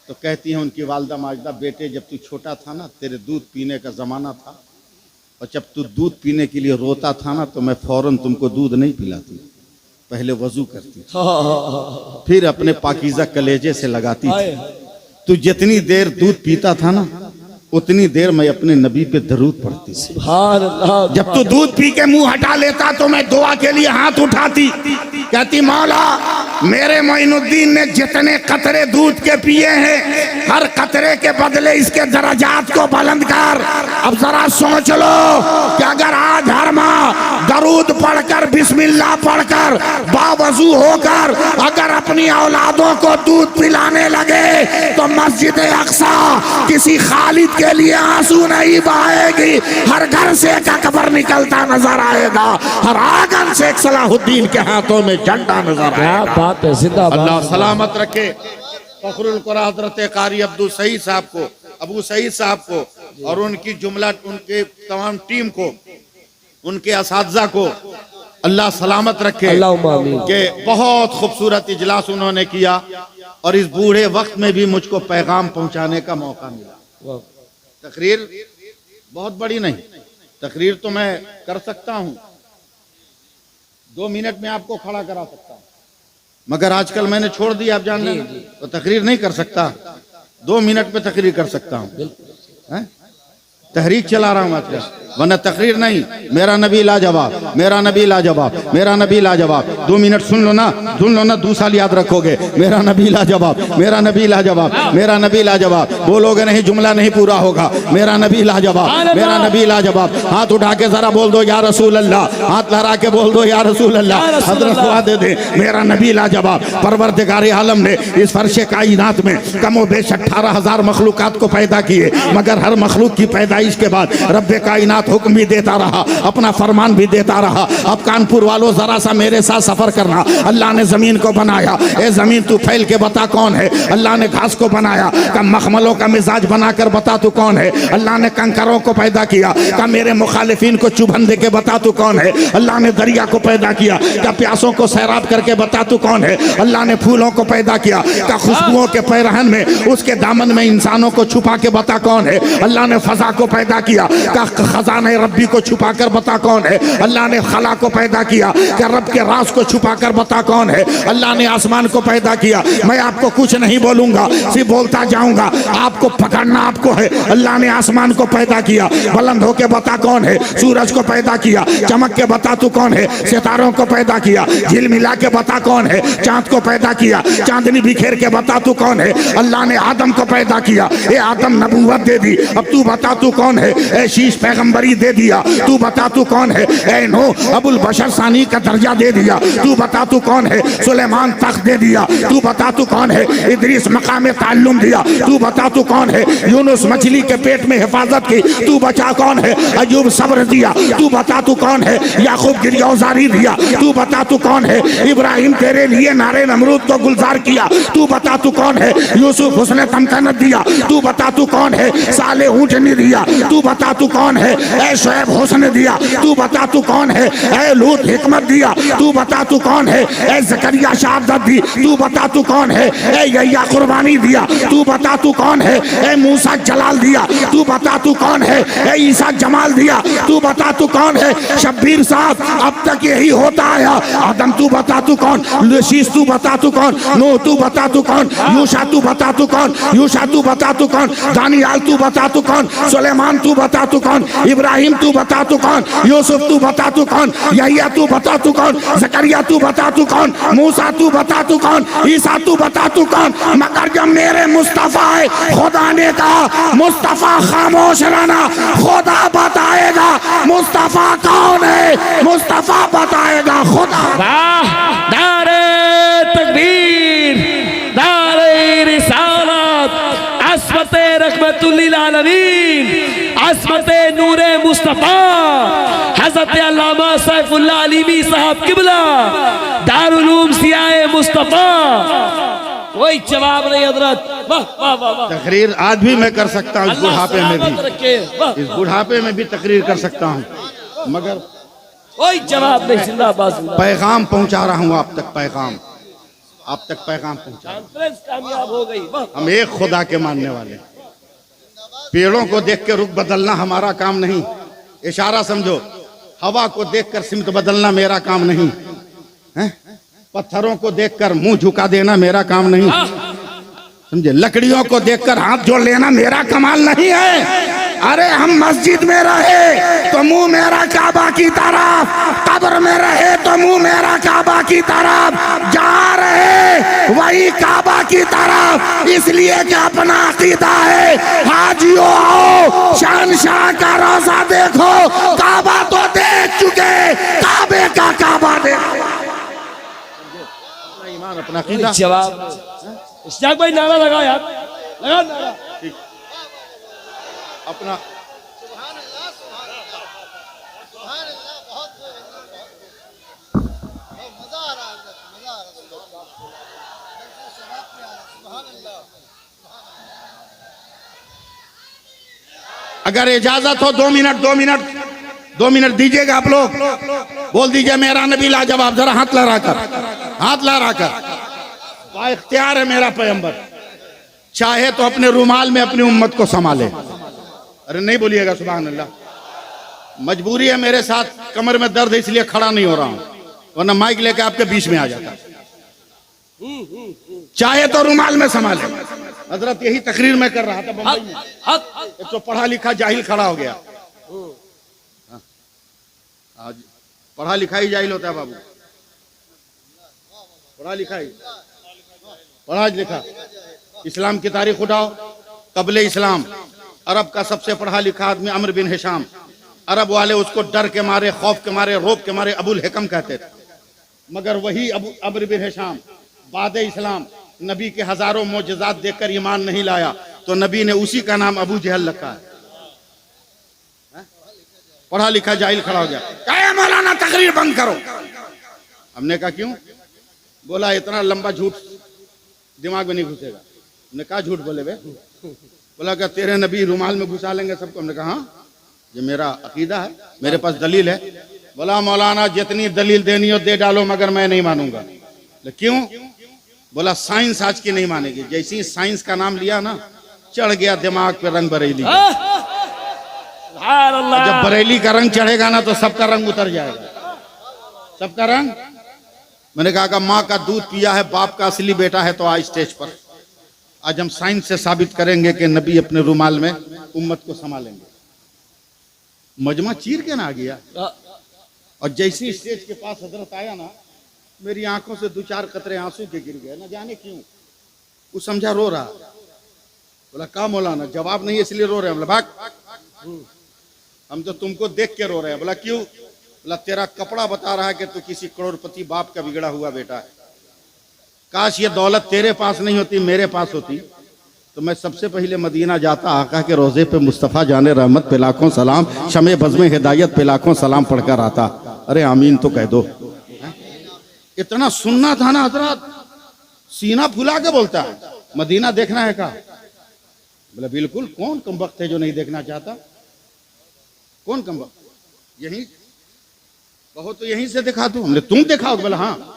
तो कहती है उनकी वालदा माजदा, बेटे जब तू छोटा था ना, तेरे दूध पीने का ज़माना था, और जब तू दूध पीने के लिए रोता था ना तो मैं फौरन तुमको दूध नहीं पिलाती, पहले वजू करती, फिर अपने पाकीज़ा कलेजे से लगाती थी। तू जितनी देर दूध पीता था ना उतनी देर मैं अपने नबी पे दरूद पढ़ती थी। सुभान अल्लाह। जब तू दूध पी के मुंह हटा लेता तो मैं दुआ के लिए हाथ उठाती, कहती मौला मेरे मोइनुद्दीन ने जितने कतरे दूध के पिए हैं हर कतरे के बदले इसके दर्जात को बुलंद कर। अब जरा सोच लो कि अगर आज हर माँ दरूद पढ़कर बिस्मिल्लाह पढ़कर बावजू होकर अगर अपनी औलादों को दूध पिलाने लगे तो मस्जिद अक्सा किसी खालिद के लिए आंसू नहीं बहाएगी, हर घर से एक अकबर निकलता नजर आएगा, हर आंगन से एक सलाहुद्दीन के हाथों में झंडा नजर आएगा। बात है, जिंदाबाद। अल्लाह सलामत रखे फखरुल कुरान हजरत कारी अब्दुल सईद साहब को, अबू सईद साहब को और उनकी जुमला उनके तमाम टीम को, उनके असातिज़ा को अल्लाह सलामत रखे। के बहुत खूबसूरत इजलास उन्होंने किया और इस बूढ़े वक्त में भी मुझको पैगाम पहुंचाने का मौका मिला। तकरीर बहुत बड़ी नहीं, तकरीर तो मैं कर सकता हूं, 2 मिनट में आपको खड़ा करा सकता हूं, मगर आजकल मैंने छोड़ दिया, आप जान लें, तो तकरीर नहीं कर सकता, 2 मिनट में तकरीर कर सकता हूं। तहरीक चला रहा हूं आजकल, वरना तकरीर नहीं। मेरा नबी लाजवाब, मेरा नबी लाजवाब, मेरा नबी लाजवाब। 2 मिनट सुन लो ना, 2 साल याद रखोगे। मेरा नबी लाजवाब, मेरा नबी लाजवाब, मेरा नबी लाजवाब। बोलोगे नहीं जुमला नहीं पूरा होगा। मेरा नबी लाजवाब, मेरा नबी लाजवाब। हाथ उठा के जरा बोल दो या रसूल अल्लाह, हाथ लहरा के बोल दो या रसूल अल्लाह। हजरत दुआ दे दे मेरा नबी लाजवाब। परवरदिगार आलम ने इस फर्शे कायनात में कमो बेश 18,000 मखलूकात को पैदा किए, मगर हर मखलूक की पैदाइश के बाद रब्बे कायनात हुक्म भी देता रहा, अपना फरमान भी देता रहा। अब कानपुर वालों जरा सा मेरे साथ सफर करना। अल्लाह ने जमीन को बनाया, ए जमीन तू फैल के बता कौन है। अल्लाह ने घास को बनाया, का मखमलों का मिजाज बनाकर बता तू कौन है। अल्लाह ने कंकरों को पैदा किया, का मेरे मुखालिफिन को चुभन दे के बता तू कौन है। अल्लाह ने दरिया को पैदा किया, का प्यासों को सैराब करके बता तू कौन है। अल्लाह ने फूलों को पैदा किया, का खुशबुओं के पैरहन में उसके दामन में इंसानों को छुपा के बता कौन है। अल्लाह ने फजा को पैदा किया, का खजाने रब्बी को छुपा कर बता कौन है। अल्लाह ने खला को पैदा किया, क्या रब के राज को छुपा कर बता कौन है। अल्लाह ने आसमान को पैदा किया, मैं आपको कुछ नहीं बोलूंगा, सिर्फ बोलता जाऊंगा, आपको पकड़ना आपको है। अल्लाह ने आसमान को पैदा किया, बुलंद होके बता कौन है। सूरज को पैदा किया, चमक के बता तू कौन है। सितारों को पैदा किया, झिल मिला के बता कौन है। चांद को पैदा किया, चांदनी बिखेर के बता तू कौन है। अल्लाह ने आदम को पैदा किया, ए आदम नबूवत दे दी, अब तू बता तू कौन है। ए शीश पैगंबरी दे दिया, तू बता तू कौन है। ए नो अबुल बशर सानी का दर्जा दे दिया, तू बता तू कौन है। सुलेमान तख्त दे दिया, तू बता तू कौन है। इदरीस मकाम ताल्लुम दिया, तू बता तू कौन है। यूनुस मछली के पेट में हिफाजत की, तू बचा कौन है। अयूब सब्र दिया, तू बता तू कौन है। याकूब गिरयौजारी दिया, तू बता तू कौन है। इब्राहिम तेरे लिए नारे नमरूद को गुलजार किया, तू बता तू कौन है। यूसुफ हुस्न तमकनत दिया, तू बता तू कौन है। साले ऊंटनी दिया, तू बता तू कौन है। ए शुएब हुस्न दिया, तू बता तू कौन है। ए लूत हिकमत दिया, तू बता तू कौन है। ए जकरिया शहादत दी, तू बता तू कौन है। ए यह्या कुर्बानी दिया, तू बता तू कौन है। ए मूसा जलाल दिया, तू बता तू कौन है। ए ईसा जमाल दिया, तू बता तू कौन है। शब्बीर साहब अब तक यही होता आया, आदम तू बता तू कौन। लशीस तू बता तू कौन। नूह तू बता तू कौन। यूशा तू बता तू कौन। यूशा तू बता तू कौन। दानियाल तू बता तू कौन। सुलेमान तू बता तू कौन। इब्राहिम तू बता तू कौन। यूसुफ तू बता तू कौन। यहिया तू बता तू कौन। जकरिया तू बता तू कौन। मूसा तू बता तू कौन। ईसा तू बता तू कौन। मगर जब मेरे मुस्तफा है, खुदा ने कहा मुस्तफा खामोश रहना, खुदा बताएगा मुस्तफा कौन है। मुस्तफा बताएगा खुदा। नारे तकबीर, नारे रिसालत, अस्मते रहमतुल्लिल आलमीन, अस्मते नूरे मुस्तफा हजरत अल्लामा सैफुल्लाह अलीमी साहब किबला दारुल उलूम सियाए मुस्तफा। कोई जवाब नहीं हजरत। वाह वाह वाह वाह। तकरीर आज भी मैं कर सकता हूँ, इस बुढ़ापे में भी, इस बुढ़ापे में भी तकरीर कर सकता हूँ, मगर कोई जवाब नहीं। जिंदाबाद। पैगाम पहुंचा रहा हूँ आप तक, पैगाम आप तक पैगाम पहुंचा। कॉन्फ्रेंस कामयाब हो गई। हम एक खुदा के मानने वाले, पेड़ों को देख के रुख बदलना हमारा काम नहीं, इशारा समझो। हवा को देखकर सिमत बदलना मेरा काम नहीं है। पत्थरों को देखकर मुंह झुका देना मेरा काम नहीं। समझे। लकड़ियों को देखकर हाथ जोड़ लेना मेरा कमाल नहीं है। अरे हम मस्जिद में रहे तो मुंह मेरा काबा की तरफ, कब्र में रहे तो मुंह मेरा काबा की तरफ, जहाँ रहे वही काबा की तरफ, इसलिए कि अपना अकीदा है। हाजियों आओ शहंशाह का रोजा देखो, काबा तो देख चुके, काबे का काबा देखो। ईमान अपना अकीदा। जवाब इश्तियाक भाई नारा लगा यार, लगा नारा। अपना अगर इजाजत हो 2 मिनट दीजिएगा आप लोग। बोल दीजिए मेरा नबी लाजवाब, जरा हाथ लहरा कर। इख्तियार है मेरा पैगंबर, चाहे तो अपने रुमाल में अपनी उम्मत को संभाले। अरे नहीं बोलिएगा सुभान अल्लाह। मजबूरी है मेरे साथ, कमर में दर्द है इसलिए खड़ा नहीं हो रहा हूं, वरना माइक लेके आपके बीच में आ जाता। चाहे तो रुमाल में संभाले। हजरत यही तकरीर में कर रहा था बंबई में, एक तो पढ़ा लिखा जाहिल खड़ा हो गया। आज पढ़ा लिखा ही जाहिल होता है बाबू, पढ़ा लिखा। इस्लाम की तारीख उठाओ, कबले इस्लाम अरब का सबसे पढ़ा लिखा आदमी अमर बिन हिशाम, अरब वाले उसको डर के मारे, खौफ के मारे, रोब के मारे अबुल हिकम कहते थे। मगर वही अमर बिन हिशाम बाद इस्लाम नबी के हजारों मोजज़ात देखकर ईमान नहीं लाया, तो नबी ने उसी का नाम अबू जहल रखा है। पढ़ा लिखा जाहिल खड़ा हो गया, क्या मौलाना तकरीर बंद करो। हमने कहा क्यों? बोला इतना लंबा झूठ दिमाग में नहीं घुसेगा। हमने कहा झूठ बोले बे? बोला क्या तेरे नबी रुमाल में घुसा लेंगे सबको? हमने कहा हाँ, ये मेरा अकीदा है, मेरे पास दलील है। बोला मौलाना जितनी दलील देनी हो दे डालो, मगर मैं नहीं मानूंगा। क्यों? बोला साइंस आज की नहीं मानेगी। जैसे ही साइंस का नाम लिया ना, चढ़ गया दिमाग पे रंग बरेली। जब बरेली का रंग चढ़ेगा ना तो सबका रंग उतर जाएगा, सबका रंग। मैंने कहा माँ का दूध पिया है, बाप का असली बेटा है, तो आज स्टेज पर आज हम साइंस से साबित करेंगे कि नबी अपने रुमाल में उम्मत को संभालेंगे। मजमा चीर के ना आ गया, और जैसे स्टेज के पास हजरत आया ना, मेरी आंखों से 2-4 कतरे आंसू के गिर गए, ना जाने क्यों। वो समझा रो रहा। बोला का मौलाना जवाब नहीं इसलिए रो रहे हैं। बोला भाग, हम तो तुमको देख के रो रहे हैं। बोला क्यों? बोला तेरा कपड़ा बता रहा है कि तू किसी करोड़पति बाप का बिगड़ा हुआ बेटा है। काश ये दौलत तेरे पास नहीं होती, मेरे पास होती, तो मैं सबसे पहले मदीना जाता, आका के रोजे पे मुस्तफ़ा जाने रहमत पे लाखों सलाम, शमे बज़्म हिदायत पे लाखों सलाम पढ़कर आता। अरे आमीन तो कह दो। इतना सुनना था ना हजरत, सीना फुला के बोलता है मदीना देखना है का? बोला बिल्कुल, कौन कम वक्त है जो नहीं देखना चाहता? कौन कम वक्त? यही कहो तो यहीं से दिखा दूं। हमने तुम दिखाओ? बोला हाँ।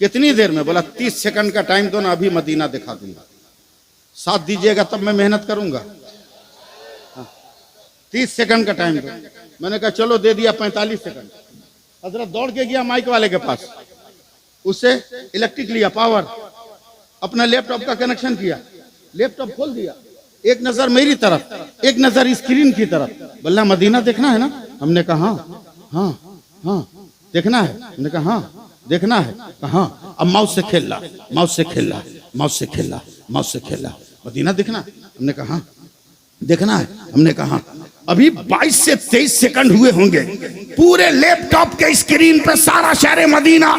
कितनी देर में? बोला 30 सेकंड का टाइम दो ना, अभी मदीना दिखा दूंगा। साथ दीजिएगा तब मैं मेहनत करूंगा। 30 सेकंड का टाइम दो। मैंने कहा चलो दे दिया 45 सेकंड। हजरत दौड़ के गया माइक वाले के पास, उससे इलेक्ट्रिक लिया, पावर, अपना लैपटॉप का कनेक्शन किया, लैपटॉप खोल दिया, एक नजर मेरी तरफ, एक नजर स्क्रीन की तरफ। बोला मदीना देखना है ना? हमने कहा हाँ हाँ देखना है। हमने कहा हाँ देखना है। कहा अब माउस से खेल ला, माउस से खेल ला, माउस से खेल ला, माउस से खेल ला। मदीना देखना? हमने कहा हाँ देखना है। हमने कहा अभी 22 से 23 सेकंड हुए होंगे, पूरे लैपटॉप के स्क्रीन पे सारा शहर मदीना।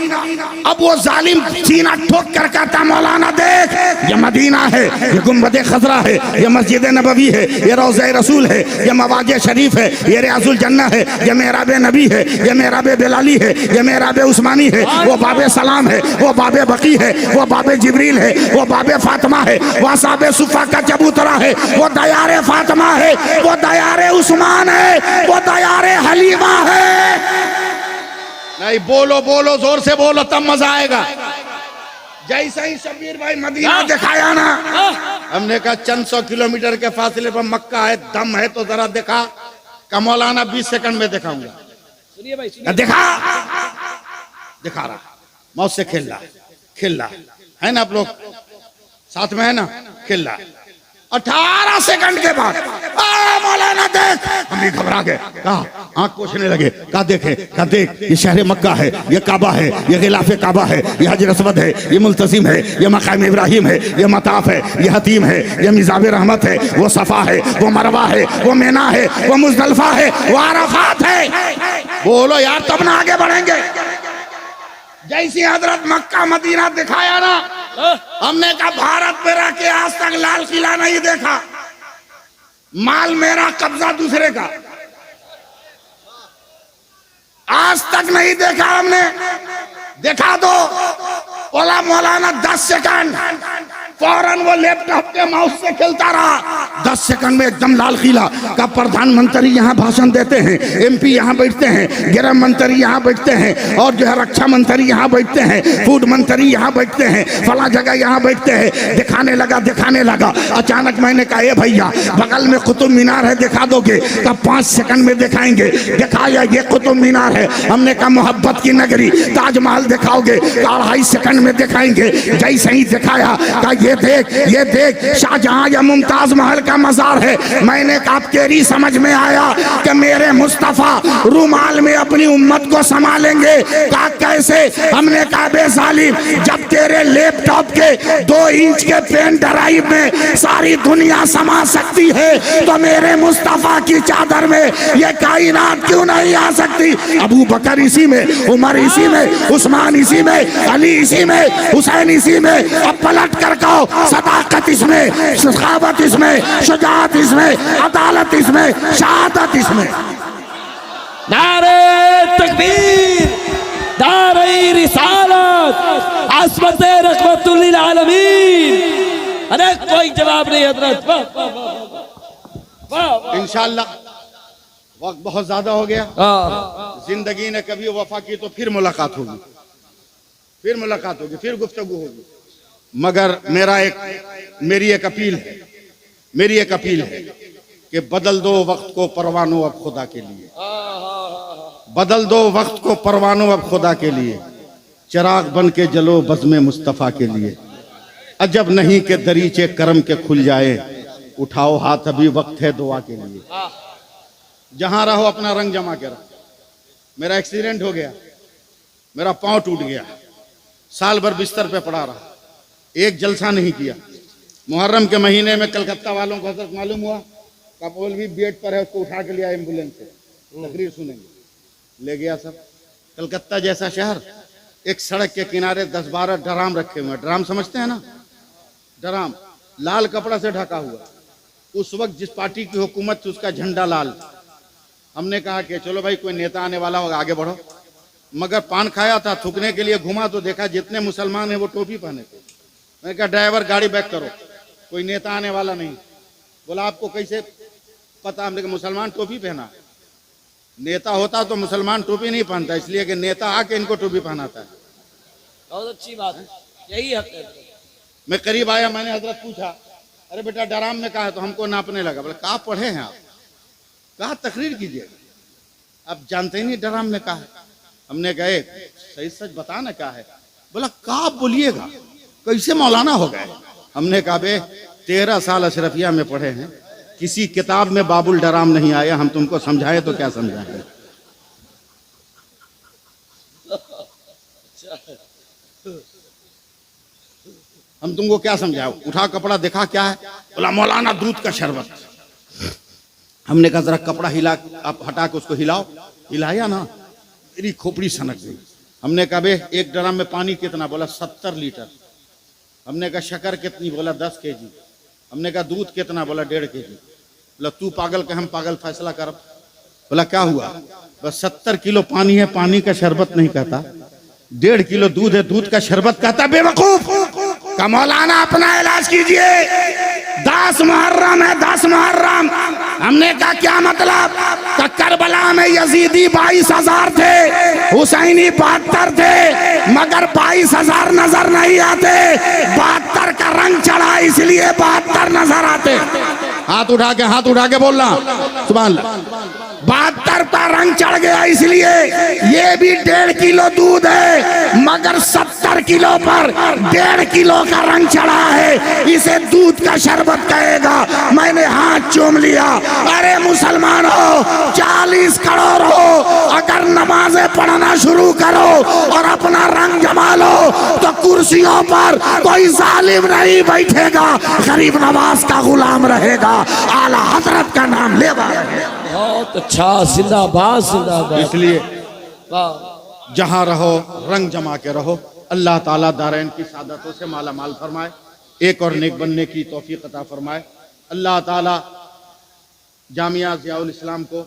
अब वो जालिम सीना ठोक कर कहता मौलाना देख, ये मदीना है, ये गुंबद खजरा है, ये मस्जिद नबवी है, ये रोज़े रसूल है, ये मवाज़े शरीफ है, ये रियाजुल जन्नह है, ये मेहराब नबी है, ये मेहराब बिलाली है, ये मेहराब उस्मानी है, वो बाबे सलाम है, वो बाबे बकी है, वो बाबे जिब्रील है, वो बाबे फातिमा है, वो साबे सुफा का चबूतरा है, वो दयारे फातिमा है, वो दयारे उस्मान है, वो दयारे हलीमा है। नहीं बोलो बोलो, जोर से बोलो तब मजा आएगा। जैसा ही शबीर भाई मदीना दिखाया ना, हमने कहा चंद 100 किलोमीटर के फासले पर मक्का है, दम है तो जरा दिखा। का मौलाना 20 सेकंड में दिखाऊंगा। सुनिए भाई सुनिए। दिखा रहा, मौत से खेल रहा है ना आप लोग। साथ में है ना, खिल्ला। 18 सेकंड के बाद मौलाना देख, हम भी घबरा गए। कहा, आंख पोछने लगे। कहा देखे, कहा देख, ये शहर मक्का है, ये काबा है, ये गिलाफ काबा है, ये हजर अस्वद है, ये मुल्तजिम है, ये मकाम इब्राहिम है, ये मताफ है, ये हतीम है, ये मिजाब रहमत है, वो सफा है, वो मरवा है, वो मेना है, वो मुजदलफा है, वो अरफात है। बोलो यार, तब ना आगे बढ़ेंगे। जैसी हजरत मक्का मदीना दिखाया ना, हमने कहा भारत में रह के आज तक लाल किला नहीं देखा। माल मेरा, कब्जा दूसरे का, आज तक नहीं देखा हमने। देखा दो। बोला मौलाना 10 सेकंड, फौरन वो लैपटॉप के माउस से खेलता रहा। 10 सेकंड में एकदम लाल किला का प्रधानमंत्री यहाँ भाषण देते हैं, MP यहाँ बैठते हैं, गृह मंत्री यहाँ बैठते हैं, और जो है रक्षा मंत्री यहाँ बैठते हैं, फूड मंत्री यहाँ बैठते हैं, फला जगह यहाँ बैठते हैं। दिखाने लगा। अचानक मैंने कहा, ए भैया, बगल में कुतुब मीनार है, दिखा दोगे? का 5 सेकंड में दिखाएंगे। दिखाया, ये कुतुब मीनार है। हमने कहा मोहब्बत की नगरी ताजमहल दिखाओगे? 2.5 सेकंड में दिखाएंगे। जैसे ही दिखाया, कहा ये देख शाहजहां या मुमताज महल का मजार है। मैंने कहा तेरी समझ में आया कि मेरे मुस्तफा रुमाल में अपनी उम्मत को संभालेंगे? कहा कैसे? हमने कहा बे जालिम, जब तेरे लैपटॉप के 2 इंच के पेन ड्राइव में सारी दुनिया समा सकती है, तो मेरे मुस्तफा की चादर में ये कायनात क्यों नहीं आ सकती? अबू बकर इसी में, उमर इसी में, उस्मान इसी में, अली इसी में, हुसैन इसी में। अब पलट कर कहो, सदाकत इसमें, सखावत इसमें, शुजाअत इसमें, अदालत इसमें, शहादत इसमें। नारे तकबीर, नारे रिसालत, अस्मत रहमतुल लिल आलमीन। अरे कोई जवाब नहीं हजरत। इंशाअल्लाह वक्त बहुत ज्यादा हो गया। जिंदगी ने कभी वफा की तो फिर मुलाकात होगी, फिर गुफ्तगू होगी। मगर मेरी एक अपील है कि बदल दो वक्त को परवानो अब खुदा के लिए, बदल दो वक्त को परवानो अब खुदा के लिए। चिराग बन के जलो बज़्म मुस्तफ़ा के लिए। अजब नहीं कि दरीचे करम के खुल जाए, उठाओ हाथ अभी वक्त है दुआ के लिए। जहां रहो अपना रंग जमा के रखो। मेरा एक्सीडेंट हो गया, मेरा पांव टूट गया, साल भर बिस्तर पे पड़ा रहा, एक जलसा नहीं किया। मुहर्रम के महीने में कलकत्ता वालों को हजरत मालूम हुआ का मौलवी बेड पर है, उसको उठा के लिया एम्बुलेंस से, तकरीर सुनेंगे, ले गया सब। कलकत्ता जैसा शहर, एक सड़क के किनारे 10-12 ड्राम रखे हुए हैं। ड्राम समझते हैं ना? ड्राम लाल कपड़ा से ढका हुआ। उस वक्त जिस पार्टी की हुकूमत थी उसका झंडा लाल। हमने कहा कि चलो भाई कोई नेता आने वाला होगा, आगे बढ़ो। मगर पान खाया था, थूकने के लिए घुमा तो देखा जितने मुसलमान हैं वो टोपी पहने थे। मैंने कहा ड्राइवर गाड़ी बैक करो, कोई नेता आने वाला नहीं। बोला आपको कैसे पता? हमने कहा मुसलमान टोपी पहना। नेता होता तो मुसलमान टोपी नहीं पहनता, इसलिए कि नेता आके इनको टोपी पहनाता है। बहुत अच्छी बात है, यही हक है। मैं करीब आया, मैंने हजरत पूछा, अरे बेटा डराम में कहा है? तो हमको नापने लगा। बोले कहा पढ़े हैं आप? कहा तकरीर कीजिए। आप जानते ही नहीं डराम में कहा है। हमने कहे सही सच बता ना क्या है। बोला कहा बोलिएगा, कैसे मौलाना हो गए? हमने कहा बे 13 साल अशरफिया में पढ़े हैं, किसी किताब में बाबुल डराम नहीं आया, हम तुमको समझाए तो क्या समझाएं? हम तुमको क्या समझाओ? उठा कपड़ा देखा क्या है? बोला मौलाना दूध का शरबत। हमने कहा जरा कपड़ा हिला, आप हटा के उसको हिलाओ। हिलाया ना, मेरी खोपड़ी सनक गई। हमने कहा बे एक ड्राम में पानी कितना? बोला 70 लीटर। हमने कहा शक्कर कितनी? बोला 10 kg। हमने कहा दूध कितना? बोला 1.5 kg। बोला तू पागल के हम पागल फैसला कर। बोला क्या हुआ? बस 70 किलो पानी है, पानी का शरबत नहीं कहता। 1.5 किलो दूध है, दूध का शरबत कहता। बेवकूफ का मौलाना अपना इलाज कीजिए। 10 मुहर्रम है, 10 मुहर्रम। हमने कहा क्या मतलब? करबला में यजीदी 22,000 थे, हुसैनी 72 थे, मगर 22,000 नजर नहीं आते। 72 का रंग चढ़ा इसलिए 72 नजर आते। हाथ उठा के बोलना सुभान अल्लाह। 72 का रंग चढ़ गया, इसलिए ये भी 1.5 किलो दूध है, मगर 70 किलो पर 1.5 किलो का रंग चढ़ा है, इसे दूध का शरबत कहेगा। मैंने हाथ चूम लिया। अरे मुसलमानों, 40 करोड़ हो, अगर नमाजें पढ़ना शुरू करो और अपना रंग जमा लो तो कुर्सियों पर कोई जालिम नहीं बैठेगा, गरीब नवाज का गुलाम रहेगा, आला हजरत का नाम लेवा रहेगा। बहुत अच्छा, जिंदाबाद जिंदाबाद। इसलिए वाह, जहां रहो रंग जमा के रहो। अल्लाह ताला दारैन की सादतों से माला माल फरमाए, एक और नेक बनने की तौफीक अता फरमाए। अल्लाह ताला जामिया ज़ियाउल इस्लाम को,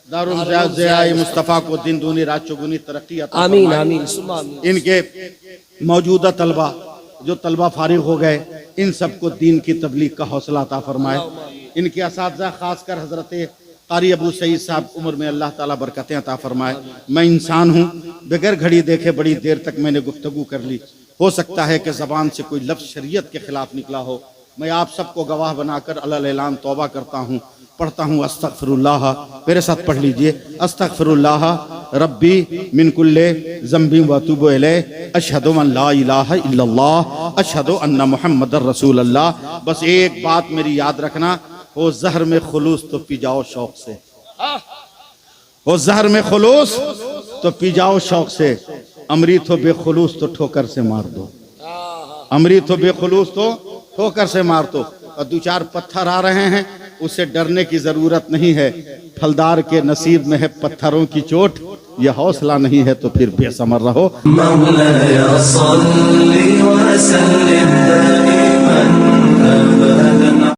दारुल ज़िया मुस्तफ़ा को दिन दूनी रात चौगुनी तरक्की अता आमीन फरमाए। आमीन सुम्मा आमीन। इनके मौजूदा तलबा, जो तलबा फारिग हो गए, इन सबको दीन की तबलीग का हौसला अता फरमाए। इनके असातिज़ा खासकर हजरत कारी अबू सईद साहब उम्र में अल्लाह ताला बरकतें अता फरमाए। मैं इंसान हूँ, बगैर घड़ी देखे बड़ी देर तक मैंने गुफ्तगू कर ली। हो सकता है कि ज़बान से कोई लफ्ज़ शरीयत के खिलाफ निकला हो। मैं आप सबको गवाह बनाकर अल्लाह ऐलान तौबा करता हूँ, पढ़ता हूँ अस्तगफिरुल्लाह। मेरे साथ पढ़ लीजिए, अस्तगफिरुल्लाह रब्बी मिन कुल्ले ज़म्बी व अतूबु इलैह, अशहदु अन ला इलाहा इल्लल्लाह, अशहदु अन्ना मुहम्मदर रसूलुल्लाह। बस एक बात मेरी याद रखना, हो जहर में खुलूस तो पी जाओ शौक से, हो जहर में खुलूस तो पी जाओ शौक से, अमृत हो बेखुलूस तो ठोकर से मार दो, अमृत हो बेखुलूस तो ठोकर से मार दो। और 2-4 पत्थर आ रहे हैं, उससे डरने की जरूरत नहीं है। फलदार के नसीब में है पत्थरों की चोट, यह हौसला नहीं है तो फिर बेसमर रहो।